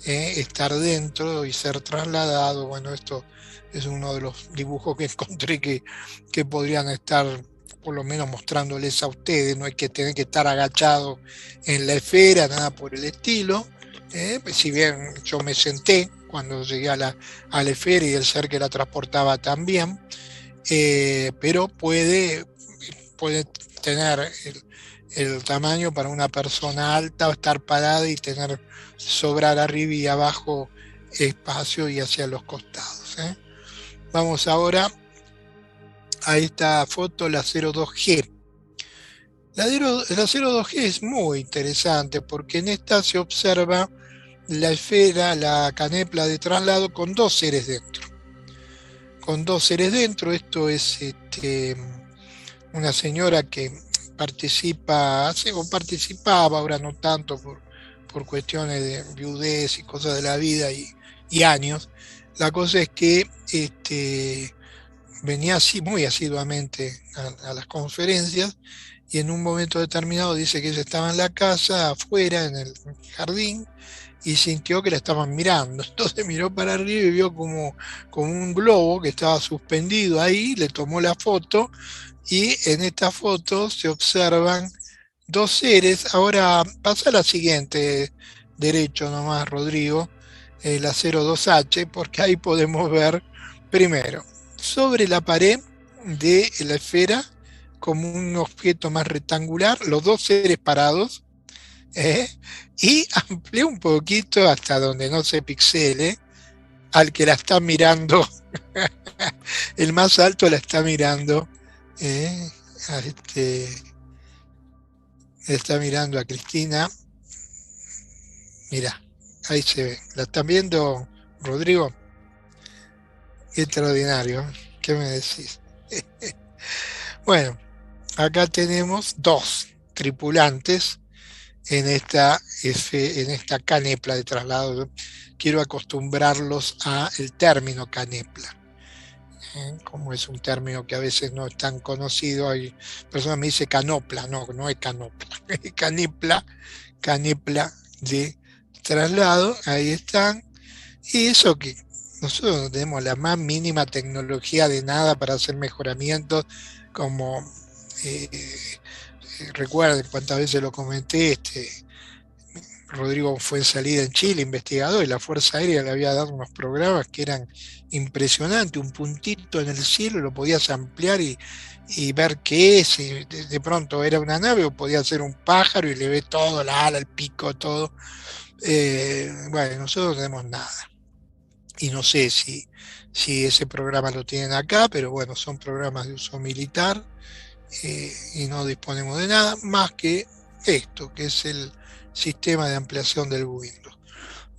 estar dentro y ser trasladado. Bueno, esto es uno de los dibujos que encontré que podrían estar por lo menos mostrándoles a ustedes, no hay que tener que estar agachado en la esfera, nada por el estilo. Si bien yo me senté cuando llegué a la esfera y el ser que la transportaba también, pero puede tener el tamaño para una persona alta o estar parada y sobrar arriba y abajo espacio y hacia los costados. Vamos ahora a esta foto, la 02G. La 02G es muy interesante porque en esta se observa la esfera, la canepla de traslado con dos seres dentro. Con dos seres dentro, esto es una señora que participaba, ahora no tanto por cuestiones de viudez y cosas de la vida y años. La cosa es que venía así muy asiduamente a las conferencias y en un momento determinado dice que ella estaba en la casa, afuera, en el jardín, y sintió que la estaban mirando. Entonces miró para arriba y vio como un globo que estaba suspendido ahí, le tomó la foto y en esta foto se observan dos seres. Ahora pasa a la siguiente, derecho nomás, Rodrigo, la 02H, porque ahí podemos ver primero sobre la pared de la esfera como un objeto más rectangular, los dos seres parados, y amplié un poquito hasta donde no se pixele al que la está mirando, el más alto la está mirando, está mirando a Cristina. Mira, ahí se ve. ¿La están viendo, Rodrigo? Qué extraordinario. ¿Qué me decís? Bueno, acá tenemos dos tripulantes en esta canepla de traslado. Yo quiero acostumbrarlos a el término canepla, como es un término que a veces no es tan conocido. Hay personas que me dicen canopla, no, no es canopla, es canepla, canepla de traslado, ahí están. Y eso que nosotros no tenemos la más mínima tecnología de nada para hacer mejoramientos, como eh, recuerden cuántas veces lo comenté, Rodrigo fue en salida en Chile, investigador, y la Fuerza Aérea le había dado unos programas que eran impresionantes, un puntito en el cielo, lo podías ampliar y ver qué es, y de pronto era una nave o podía ser un pájaro y le ve todo, la ala, el pico, todo. Bueno, nosotros no tenemos nada. Y no sé si ese programa lo tienen acá, pero bueno, son programas de uso militar, y no disponemos de nada más que esto, que es el sistema de ampliación del Windows.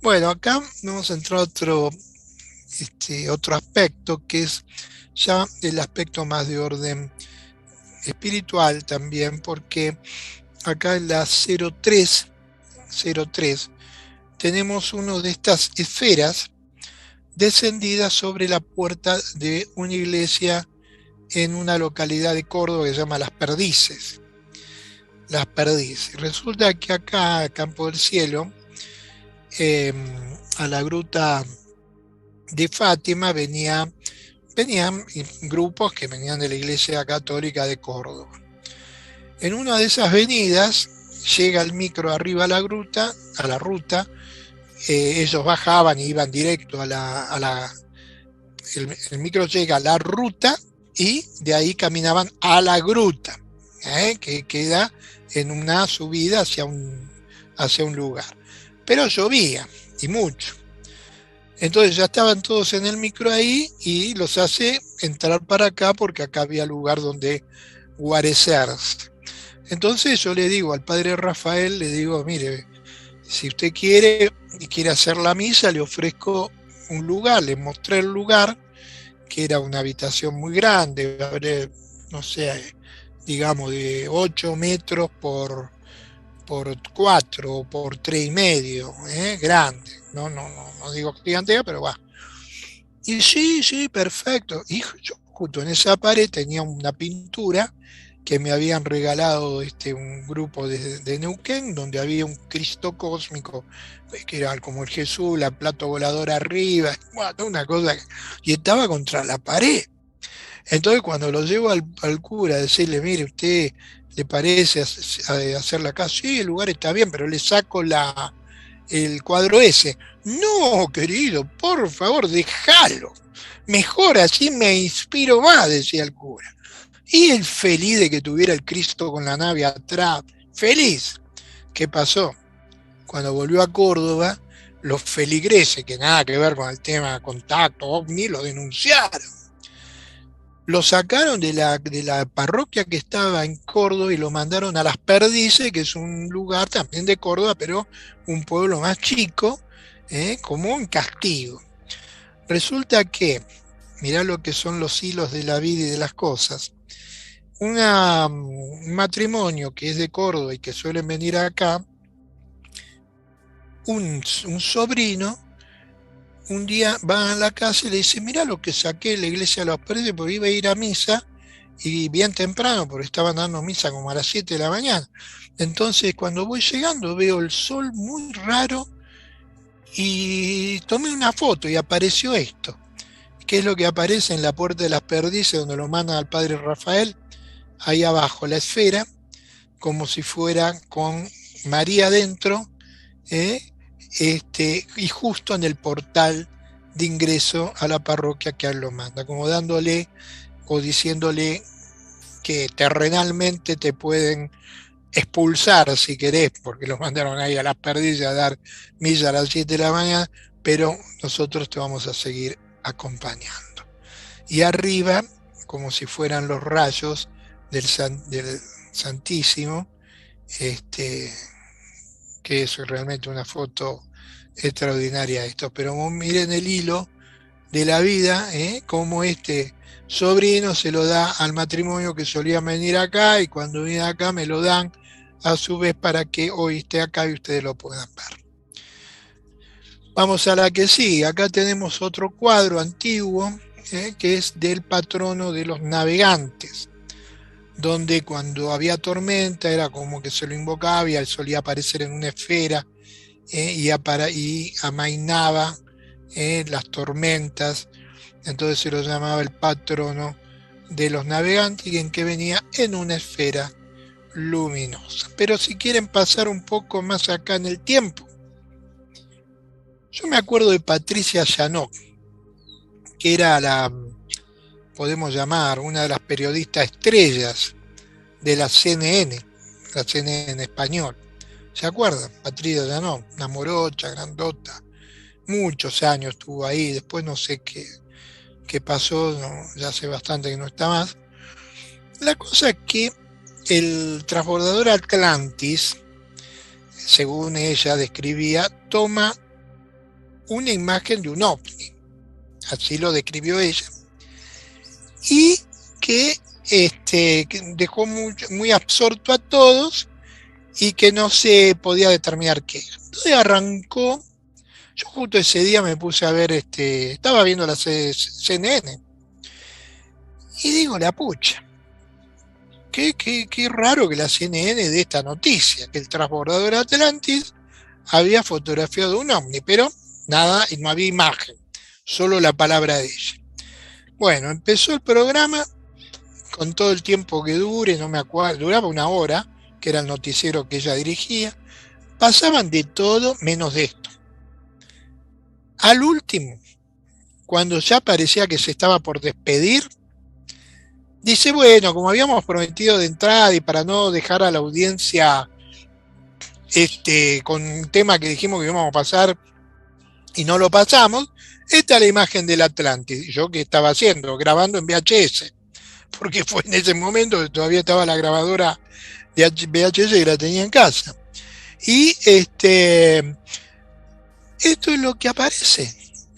Bueno, acá vamos a entrar a otro aspecto, que es ya el aspecto más de orden espiritual también, porque acá en la 03 tenemos una de estas esferas descendidas sobre la puerta de una iglesia en una localidad de Córdoba que se llama Las Perdices. Las Perdices. Resulta que acá, a Campo del Cielo, eh, a la gruta de Fátima venían grupos que venían de la Iglesia Católica de Córdoba. En una de esas venidas llega el micro arriba a la ruta, ellos bajaban y iban directo el micro llega a la ruta y de ahí caminaban a la gruta, que queda en una subida hacia un lugar. Pero llovía, y mucho. Entonces ya estaban todos en el micro ahí y los hace entrar para acá porque acá había lugar donde guarecerse. Entonces yo le digo al padre Rafael, le digo, mire, si usted quiere y quiere hacer la misa, le ofrezco un lugar. Le mostré el lugar, que era una habitación muy grande, no sé, digamos de 8 metros por 4 o por 3,5, grande. No digo gigantesca, pero va. Y sí, perfecto. Y yo justo en esa pared tenía una pintura que me habían regalado un grupo de Neuquén, donde había un Cristo cósmico, que era como el Jesús, la plato volador arriba, bueno, una cosa, y estaba contra la pared. Entonces cuando lo llevo al cura a decirle, mire, ¿usted le parece hacerla acá? Sí, el lugar está bien, pero le saco el cuadro ese. No, querido, por favor, déjalo. Mejor así me inspiro más, decía el cura. Y el feliz de que tuviera el Cristo con la nave atrás. Feliz. ¿Qué pasó? Cuando volvió a Córdoba, los feligreses, que nada que ver con el tema de contacto, ovni, lo denunciaron. Lo sacaron de la parroquia que estaba en Córdoba y lo mandaron a Las Perdices, que es un lugar también de Córdoba, pero un pueblo más chico, como un castigo. Resulta que, mirá lo que son los hilos de la vida y de las cosas. Un matrimonio que es de Córdoba y que suelen venir acá, un sobrino, un día va a la casa y le dice, mirá lo que saqué de la iglesia de los Perdices, porque iba a ir a misa, y bien temprano, porque estaban dando misa como a las 7 de la mañana. Entonces, cuando voy llegando, veo el sol muy raro y tomé una foto y apareció esto. ¿Qué es lo que aparece en la puerta de Las Perdices, donde lo mandan al padre Rafael? Ahí abajo, la esfera, como si fuera con María dentro, y justo en el portal de ingreso a la parroquia que él lo manda, como dándole o diciéndole que terrenalmente te pueden expulsar si querés, porque los mandaron ahí a Las Perdices a dar misa a las 7 de la mañana, pero nosotros te vamos a seguir acompañando. Y arriba, como si fueran los rayos, del Santísimo, este, que es realmente una foto extraordinaria esto. Pero miren el hilo de la vida, cómo este sobrino se lo da al matrimonio que solía venir acá, y cuando viene acá me lo dan a su vez para que hoy esté acá y ustedes lo puedan ver. Vamos a la que sigue. Acá tenemos otro cuadro antiguo, que es del patrono de los navegantes, donde cuando había tormenta era como que se lo invocaba y él solía aparecer en una esfera, y amainaba las tormentas. Entonces se lo llamaba el patrono de los navegantes, y en que venía en una esfera luminosa. Pero si quieren pasar un poco más acá en el tiempo, yo me acuerdo de Patricia Yanok, que era podemos llamar, una de las periodistas estrellas de la CNN en español. ¿Se acuerdan? Patricia Yanok, una morocha, grandota, muchos años estuvo ahí, después no sé qué pasó, no, ya hace bastante que no está más. La cosa es que el transbordador Atlantis, según ella describía, toma una imagen de un ovni, así lo describió ella, y que dejó muy absorto a todos y que no se podía determinar qué era. Entonces arrancó, yo justo ese día me puse a ver, estaba viendo la CNN, y digo, la pucha, qué raro que la CNN dé esta noticia, que el transbordador Atlantis había fotografiado un ovni, pero nada, y no había imagen, solo la palabra de ella. Bueno, empezó el programa con todo el tiempo que dure, no me acuerdo, duraba una hora, que era el noticiero que ella dirigía. Pasaban de todo menos de esto. Al último, cuando ya parecía que se estaba por despedir, dice, bueno, como habíamos prometido de entrada y para no dejar a la audiencia con un tema que dijimos que íbamos a pasar y no lo pasamos, esta es la imagen del Atlantis. Yo que estaba haciendo, grabando en VHS, porque fue en ese momento que todavía estaba la grabadora de VHS y la tenía en casa. Y esto es lo que aparece.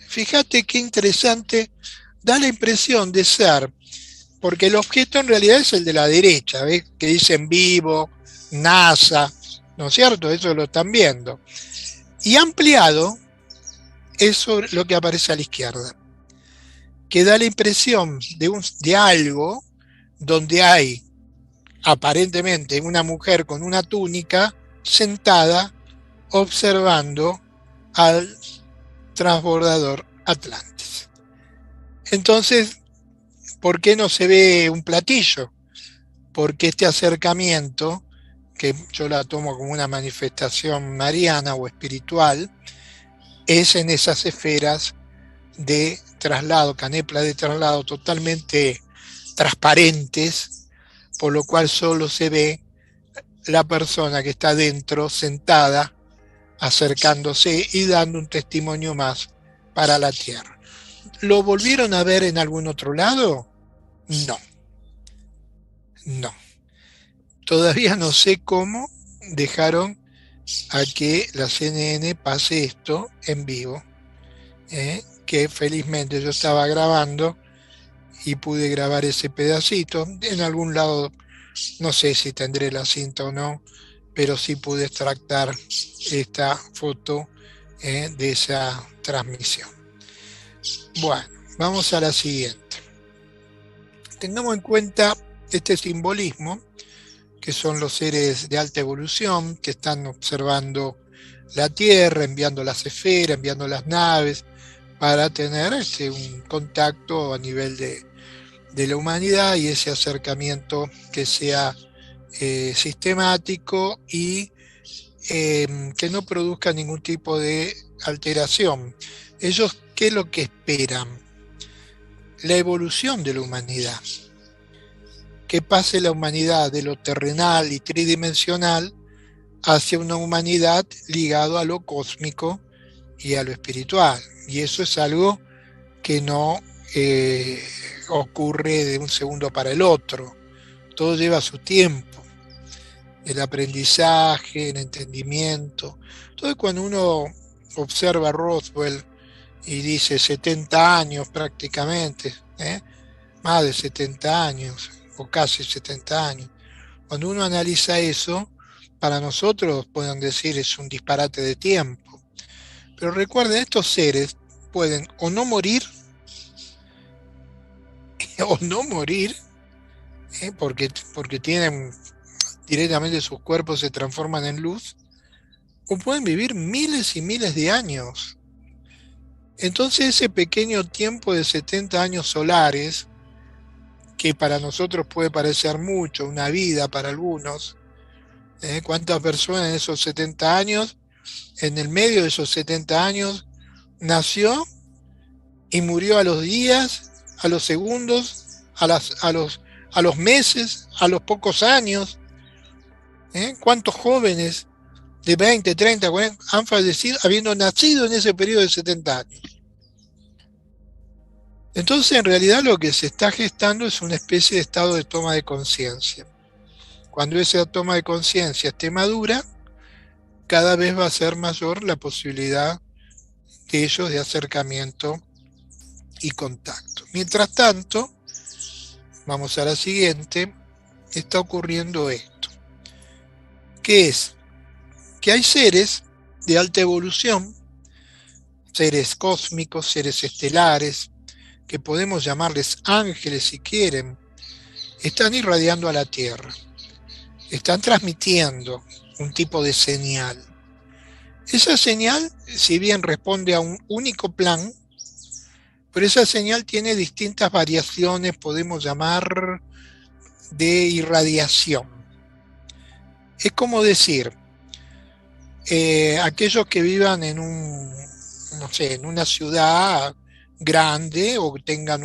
Fíjate qué interesante, da la impresión de ser, porque el objeto en realidad es el de la derecha, ¿ves? Que dice en vivo, NASA, ¿no es cierto? Eso lo están viendo. Y ampliado, eso es lo que aparece a la izquierda, que da la impresión de algo donde hay aparentemente una mujer con una túnica sentada observando al transbordador Atlantis. Entonces, ¿por qué no se ve un platillo? Porque este acercamiento, que yo la tomo como una manifestación mariana o espiritual, es en esas esferas de traslado, caneplas de traslado totalmente transparentes, por lo cual solo se ve la persona que está dentro sentada, acercándose y dando un testimonio más para la Tierra. ¿Lo volvieron a ver en algún otro lado? No, no. Todavía no sé cómo dejaron a que la CNN pase esto en vivo, que felizmente yo estaba grabando y pude grabar ese pedacito. En algún lado, no sé si tendré la cinta o no, pero sí pude extractar esta foto de esa transmisión. Bueno, vamos a la siguiente. Tengamos en cuenta este simbolismo, que son los seres de alta evolución que están observando la Tierra, enviando las esferas, enviando las naves, para tener un contacto a nivel de la humanidad, y ese acercamiento que sea sistemático y que no produzca ningún tipo de alteración. Ellos, ¿qué es lo que esperan? La evolución de la humanidad. Que pase la humanidad de lo terrenal y tridimensional hacia una humanidad ligada a lo cósmico y a lo espiritual. Y eso es algo que no ocurre de un segundo para el otro, todo lleva su tiempo, el aprendizaje, el entendimiento. Entonces cuando uno observa a Roswell y dice 70 años prácticamente, más de 70 años o casi 70 años, cuando uno analiza eso, para nosotros pueden decir es un disparate de tiempo. Pero recuerden, estos seres pueden o no morir, o no morir, porque tienen directamente sus cuerpos se transforman en luz, o pueden vivir miles y miles de años. Entonces ese pequeño tiempo de 70 años solares, que para nosotros puede parecer mucho, una vida para algunos, ¿cuántas personas en esos 70 años, en el medio de esos 70 años, nació y murió a los días, a los segundos, a los meses, a los pocos años? ¿Cuántos jóvenes de 20, 30, 40 han fallecido habiendo nacido en ese periodo de 70 años? Entonces, en realidad lo que se está gestando es una especie de estado de toma de conciencia. Cuando esa toma de conciencia esté madura, cada vez va a ser mayor la posibilidad de ellos de acercamiento y contacto. Mientras tanto, vamos a la siguiente, está ocurriendo esto. ¿Qué es? Que hay seres de alta evolución, seres cósmicos, seres estelares, que podemos llamarles ángeles si quieren, están irradiando a la Tierra, están transmitiendo un tipo de señal. Esa señal, si bien responde a un único plan, pero esa señal tiene distintas variaciones, podemos llamar de irradiación. Es como decir, aquellos que vivan en no sé, en una ciudad grande o tengan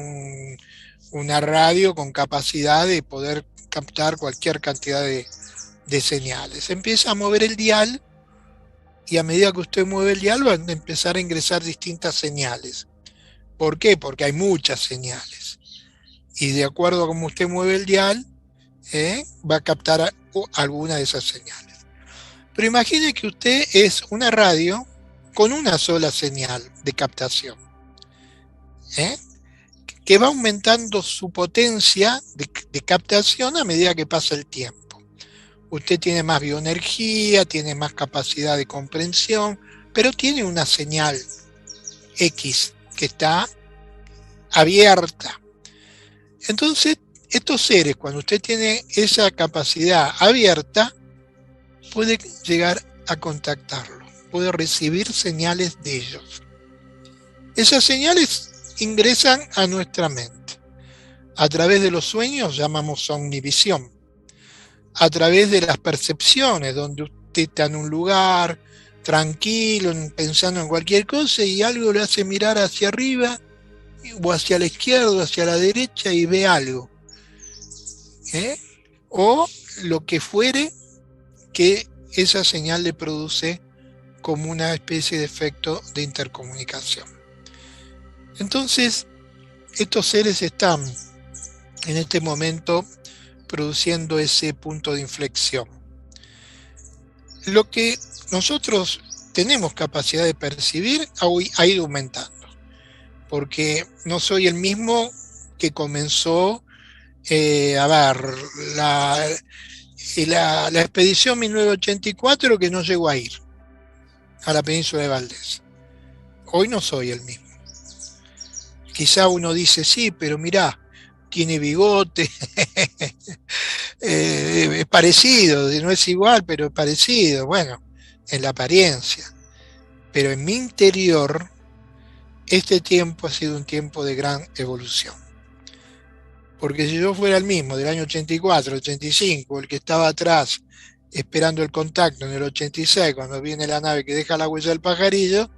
una radio con capacidad de poder captar cualquier cantidad de señales. Empieza a mover el dial y a medida que usted mueve el dial van a empezar a ingresar distintas señales. ¿Por qué? Porque hay muchas señales. Y de acuerdo a cómo usted mueve el dial, va a captar alguna de esas señales. Pero imagine que usted es una radio con una sola señal de captación, que va aumentando su potencia de captación a medida que pasa el tiempo. Usted tiene más bioenergía, tiene más capacidad de comprensión, pero tiene una señal X que está abierta. Entonces, estos seres, cuando usted tiene esa capacidad abierta, puede llegar a contactarlo, puede recibir señales de ellos. Esas señales ingresan a nuestra mente. A través de los sueños llamamos omnivisión. A través de las percepciones, donde usted está en un lugar tranquilo, pensando en cualquier cosa y algo le hace mirar hacia arriba o hacia la izquierda o hacia la derecha y ve algo. O lo que fuere que esa señal le produce como una especie de efecto de intercomunicación. Entonces, estos seres están en este momento produciendo ese punto de inflexión. Lo que nosotros tenemos capacidad de percibir ha ido aumentando, porque no soy el mismo que comenzó la expedición 1984 que no llegó a ir a la península de Valdés. Hoy no soy el mismo. Quizá uno dice, sí, pero mirá, tiene bigote, es parecido, no es igual, pero es parecido, bueno, en la apariencia. Pero en mi interior, este tiempo ha sido un tiempo de gran evolución. Porque si yo fuera el mismo del año 84, 85, el que estaba atrás esperando el contacto en el 86, cuando viene la nave que deja la huella del pajarillo,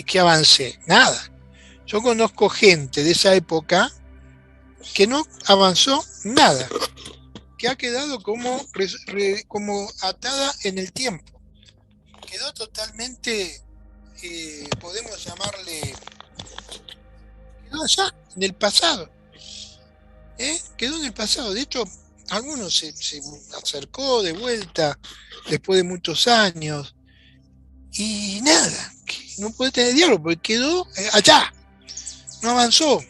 ¿qué avancé? Nada. Yo conozco gente de esa época que no avanzó nada, que ha quedado como atada en el tiempo. Quedó totalmente, podemos llamarle, quedó allá, en el pasado. Quedó en el pasado. De hecho, alguno se acercó de vuelta después de muchos años y nada, no puede tener diálogo porque quedó allá, no avanzó.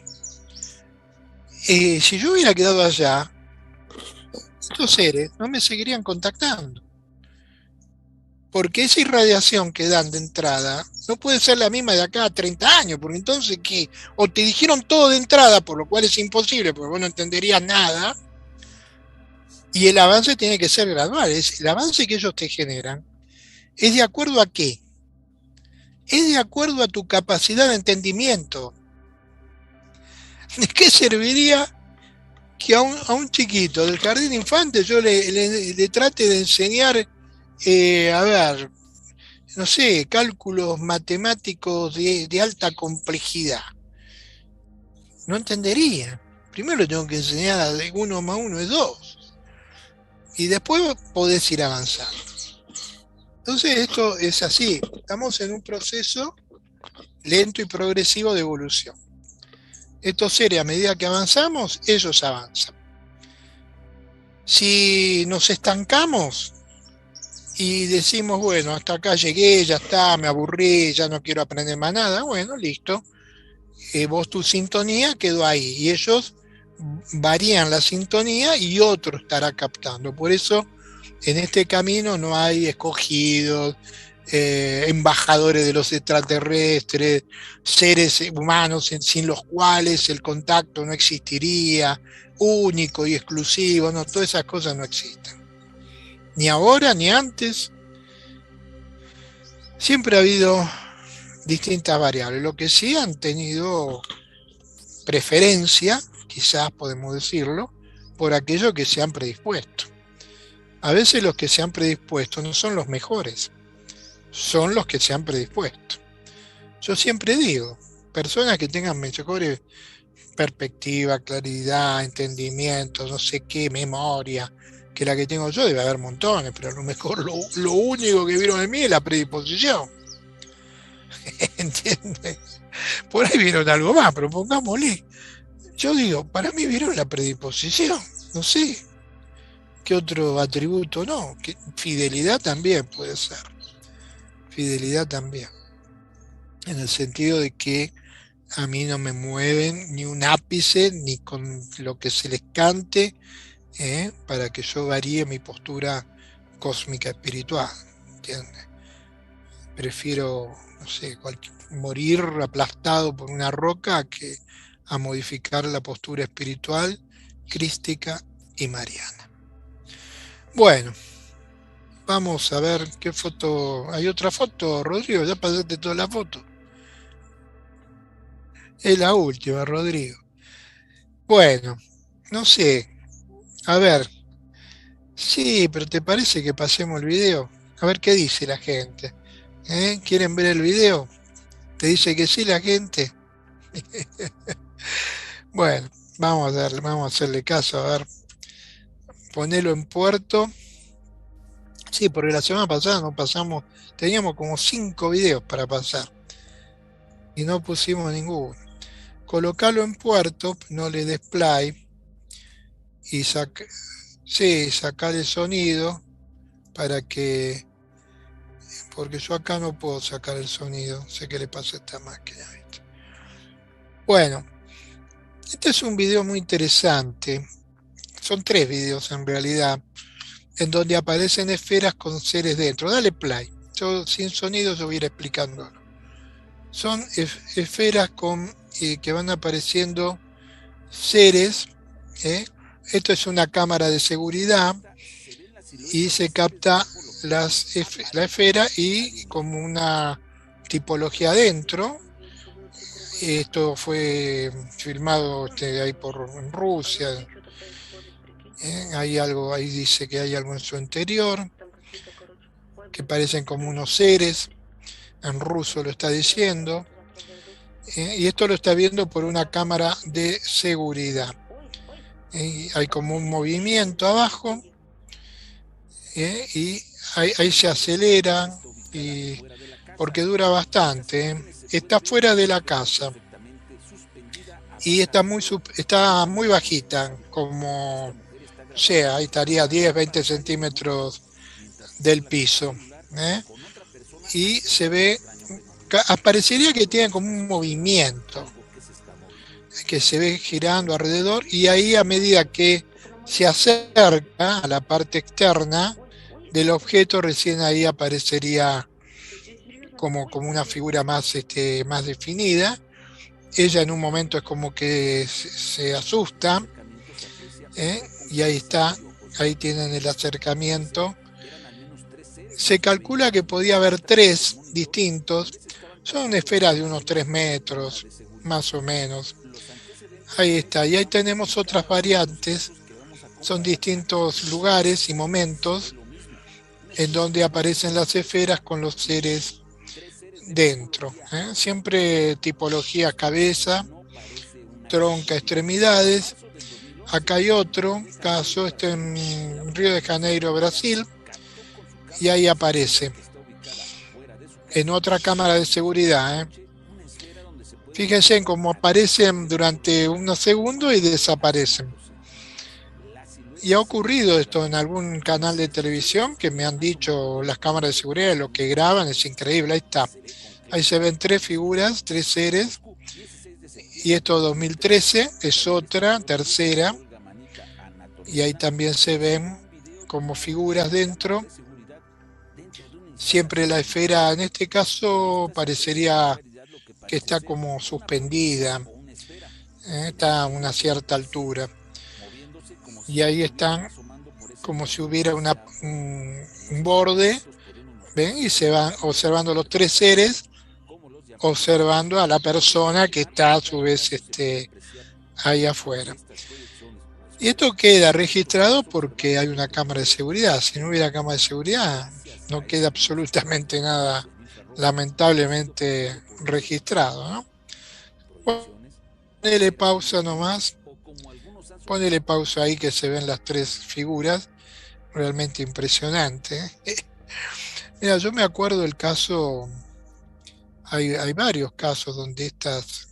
Si yo hubiera quedado allá, estos seres no me seguirían contactando, porque esa irradiación que dan de entrada no puede ser la misma de acá a 30 años, porque entonces, ¿qué? O te dijeron todo de entrada, por lo cual es imposible, porque vos no entenderías nada, y el avance tiene que ser gradual. El avance que ellos te generan es de acuerdo a qué? Es de acuerdo a tu capacidad de entendimiento. ¿De qué serviría que a un chiquito del jardín de infantes yo le trate de enseñar, a ver, no sé, cálculos matemáticos de alta complejidad? No entendería. Primero le tengo que enseñar de 1 más 1 es 2. Y después podés ir avanzando. Entonces esto es así. Estamos en un proceso lento y progresivo de evolución. Estos seres, a medida que avanzamos, ellos avanzan. Si nos estancamos y decimos, bueno, hasta acá llegué, ya está, me aburrí, ya no quiero aprender más nada, bueno, listo. Vos tu sintonía quedó ahí y ellos varían la sintonía y otro estará captando. Por eso en este camino no hay escogidos, embajadores de los extraterrestres, seres humanos sin los cuales el contacto no existiría, único y exclusivo, no, todas esas cosas no existen. Ni ahora ni antes. Siempre ha habido distintas variables. Lo que sí han tenido preferencia, quizás podemos decirlo, por aquello que se han predispuesto. A veces los que se han predispuesto no son los mejores, son los que se han predispuesto. Yo siempre digo, personas que tengan mejores perspectiva, claridad, entendimiento, no sé qué, memoria, que la que tengo yo, debe haber montones, pero a lo mejor lo único que vieron en mí es la predisposición. ¿Entiendes? Por ahí vieron algo más, pero pongámosle. Yo digo, para mí vieron la predisposición, no sé, qué otro atributo no, fidelidad también puede ser, fidelidad también, en el sentido de que a mí no me mueven ni un ápice, ni con lo que se les cante, para que yo varíe mi postura cósmica espiritual, ¿entiendes? Prefiero, no sé, morir aplastado por una roca que a modificar la postura espiritual, crística y mariana. Bueno, vamos a ver qué foto. ¿Hay otra foto, Rodrigo? Ya pasaste toda la foto. Es la última, Rodrigo. Bueno, no sé. A ver. Sí, pero ¿te parece que pasemos el video? A ver qué dice la gente. ¿Quieren ver el video? ¿Te dice que sí la gente? Bueno, vamos a hacerle caso. A ver, ponelo en puerto. Sí, porque la semana pasada no pasamos, teníamos como 5 videos para pasar y no pusimos ninguno. Colocalo en puerto, no le des play y sacar el sonido para que, porque yo acá no puedo sacar el sonido, sé que le pasa a esta máquina, ¿viste? Bueno, este es un video muy interesante, son 3 videos en realidad, en donde aparecen esferas con seres dentro. Dale play, yo sin sonido yo voy a ir explicándolo. Son esferas que van apareciendo seres. Esto es una cámara de seguridad y se capta la esfera y como una tipología adentro. Esto fue filmado ahí en Rusia. Hay algo, ahí dice que hay algo en su interior, que parecen como unos seres. En ruso lo está diciendo. Y esto lo está viendo por una cámara de seguridad. Hay como un movimiento abajo, y ahí se acelera, porque dura bastante. Está fuera de la casa y está muy bajita, como sea, ahí estaría 10, 20 centímetros del piso. ¿Eh? Y se ve, aparecería que tiene como un movimiento que se ve girando alrededor y ahí a medida que se acerca a la parte externa del objeto, recién ahí aparecería como una figura más, más definida. Ella en un momento es como que se asusta, ¿eh? Y ahí está, ahí tienen el acercamiento. Se calcula que podía haber tres distintos, son esferas de unos 3 metros, más o menos. Ahí está, y ahí tenemos otras variantes, son distintos lugares y momentos en donde aparecen las esferas con los seres dentro. ¿Eh? Siempre tipología cabeza, tronca, extremidades. Acá hay otro caso, en Río de Janeiro, Brasil, y ahí aparece en otra cámara de seguridad. Fíjense en cómo aparecen durante unos segundos y desaparecen. Y ha ocurrido esto en algún canal de televisión que me han dicho las cámaras de seguridad, lo que graban es increíble. Ahí está. Ahí se ven tres figuras, tres seres. Y esto 2013 es otra, tercera. Y ahí también se ven como figuras dentro. Siempre la esfera, en este caso, parecería que está como suspendida. Está a una cierta altura. Y ahí están como si hubiera un borde, ¿ven? Y se van observando los tres seres, observando a la persona que está a su vez ahí afuera. Y esto queda registrado porque hay una cámara de seguridad. Si no hubiera cámara de seguridad, no queda absolutamente nada, lamentablemente, registrado, ¿no? Ponele pausa nomás. Ponele pausa ahí que se ven las tres figuras. Realmente impresionante. Mira, yo me acuerdo el caso, hay varios casos donde estas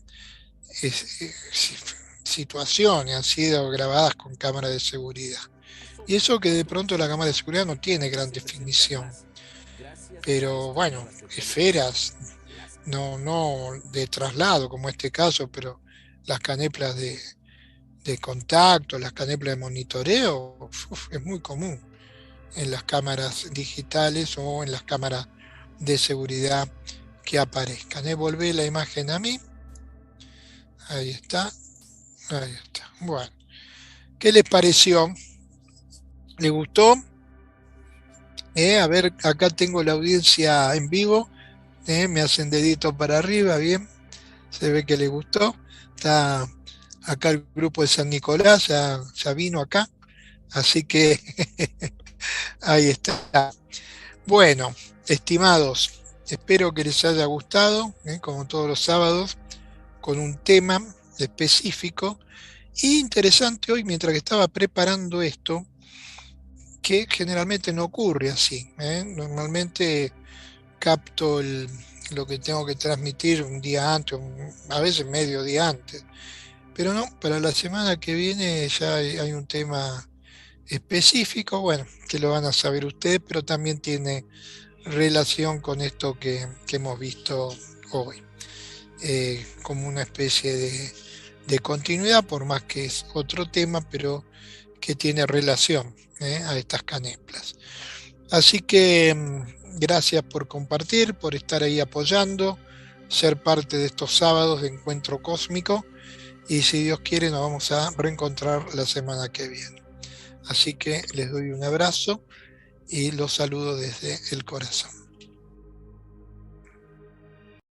situaciones han sido grabadas con cámara de seguridad. Y eso que de pronto la cámara de seguridad no tiene gran definición. Pero bueno, esferas, no de traslado como este caso, pero las caneplas de contacto, las caneplas de monitoreo, es muy común en las cámaras digitales o en las cámaras de seguridad que aparezcan. Volvé la imagen a mí. Ahí está. Ahí está. Bueno, ¿qué les pareció? ¿Les gustó? A ver, acá tengo la audiencia en vivo. Me hacen dedito para arriba, bien. Se ve que les gustó. Está acá el grupo de San Nicolás, ya vino acá. Así que ahí está. Bueno, estimados, espero que les haya gustado, como todos los sábados, con un tema específico y interesante hoy, mientras que estaba preparando esto, que generalmente no ocurre así. Normalmente capto lo que tengo que transmitir un día antes, a veces medio día antes, pero no, para la semana que viene ya hay un tema específico, bueno, que lo van a saber ustedes, pero también tiene relación con esto que hemos visto hoy, como una especie de continuidad, por más que es otro tema, pero que tiene relación a estas caneplas. Así que gracias por compartir, por estar ahí apoyando, ser parte de estos sábados de Encuentro Cósmico, y si Dios quiere nos vamos a reencontrar la semana que viene. Así que les doy un abrazo y los saludo desde el corazón.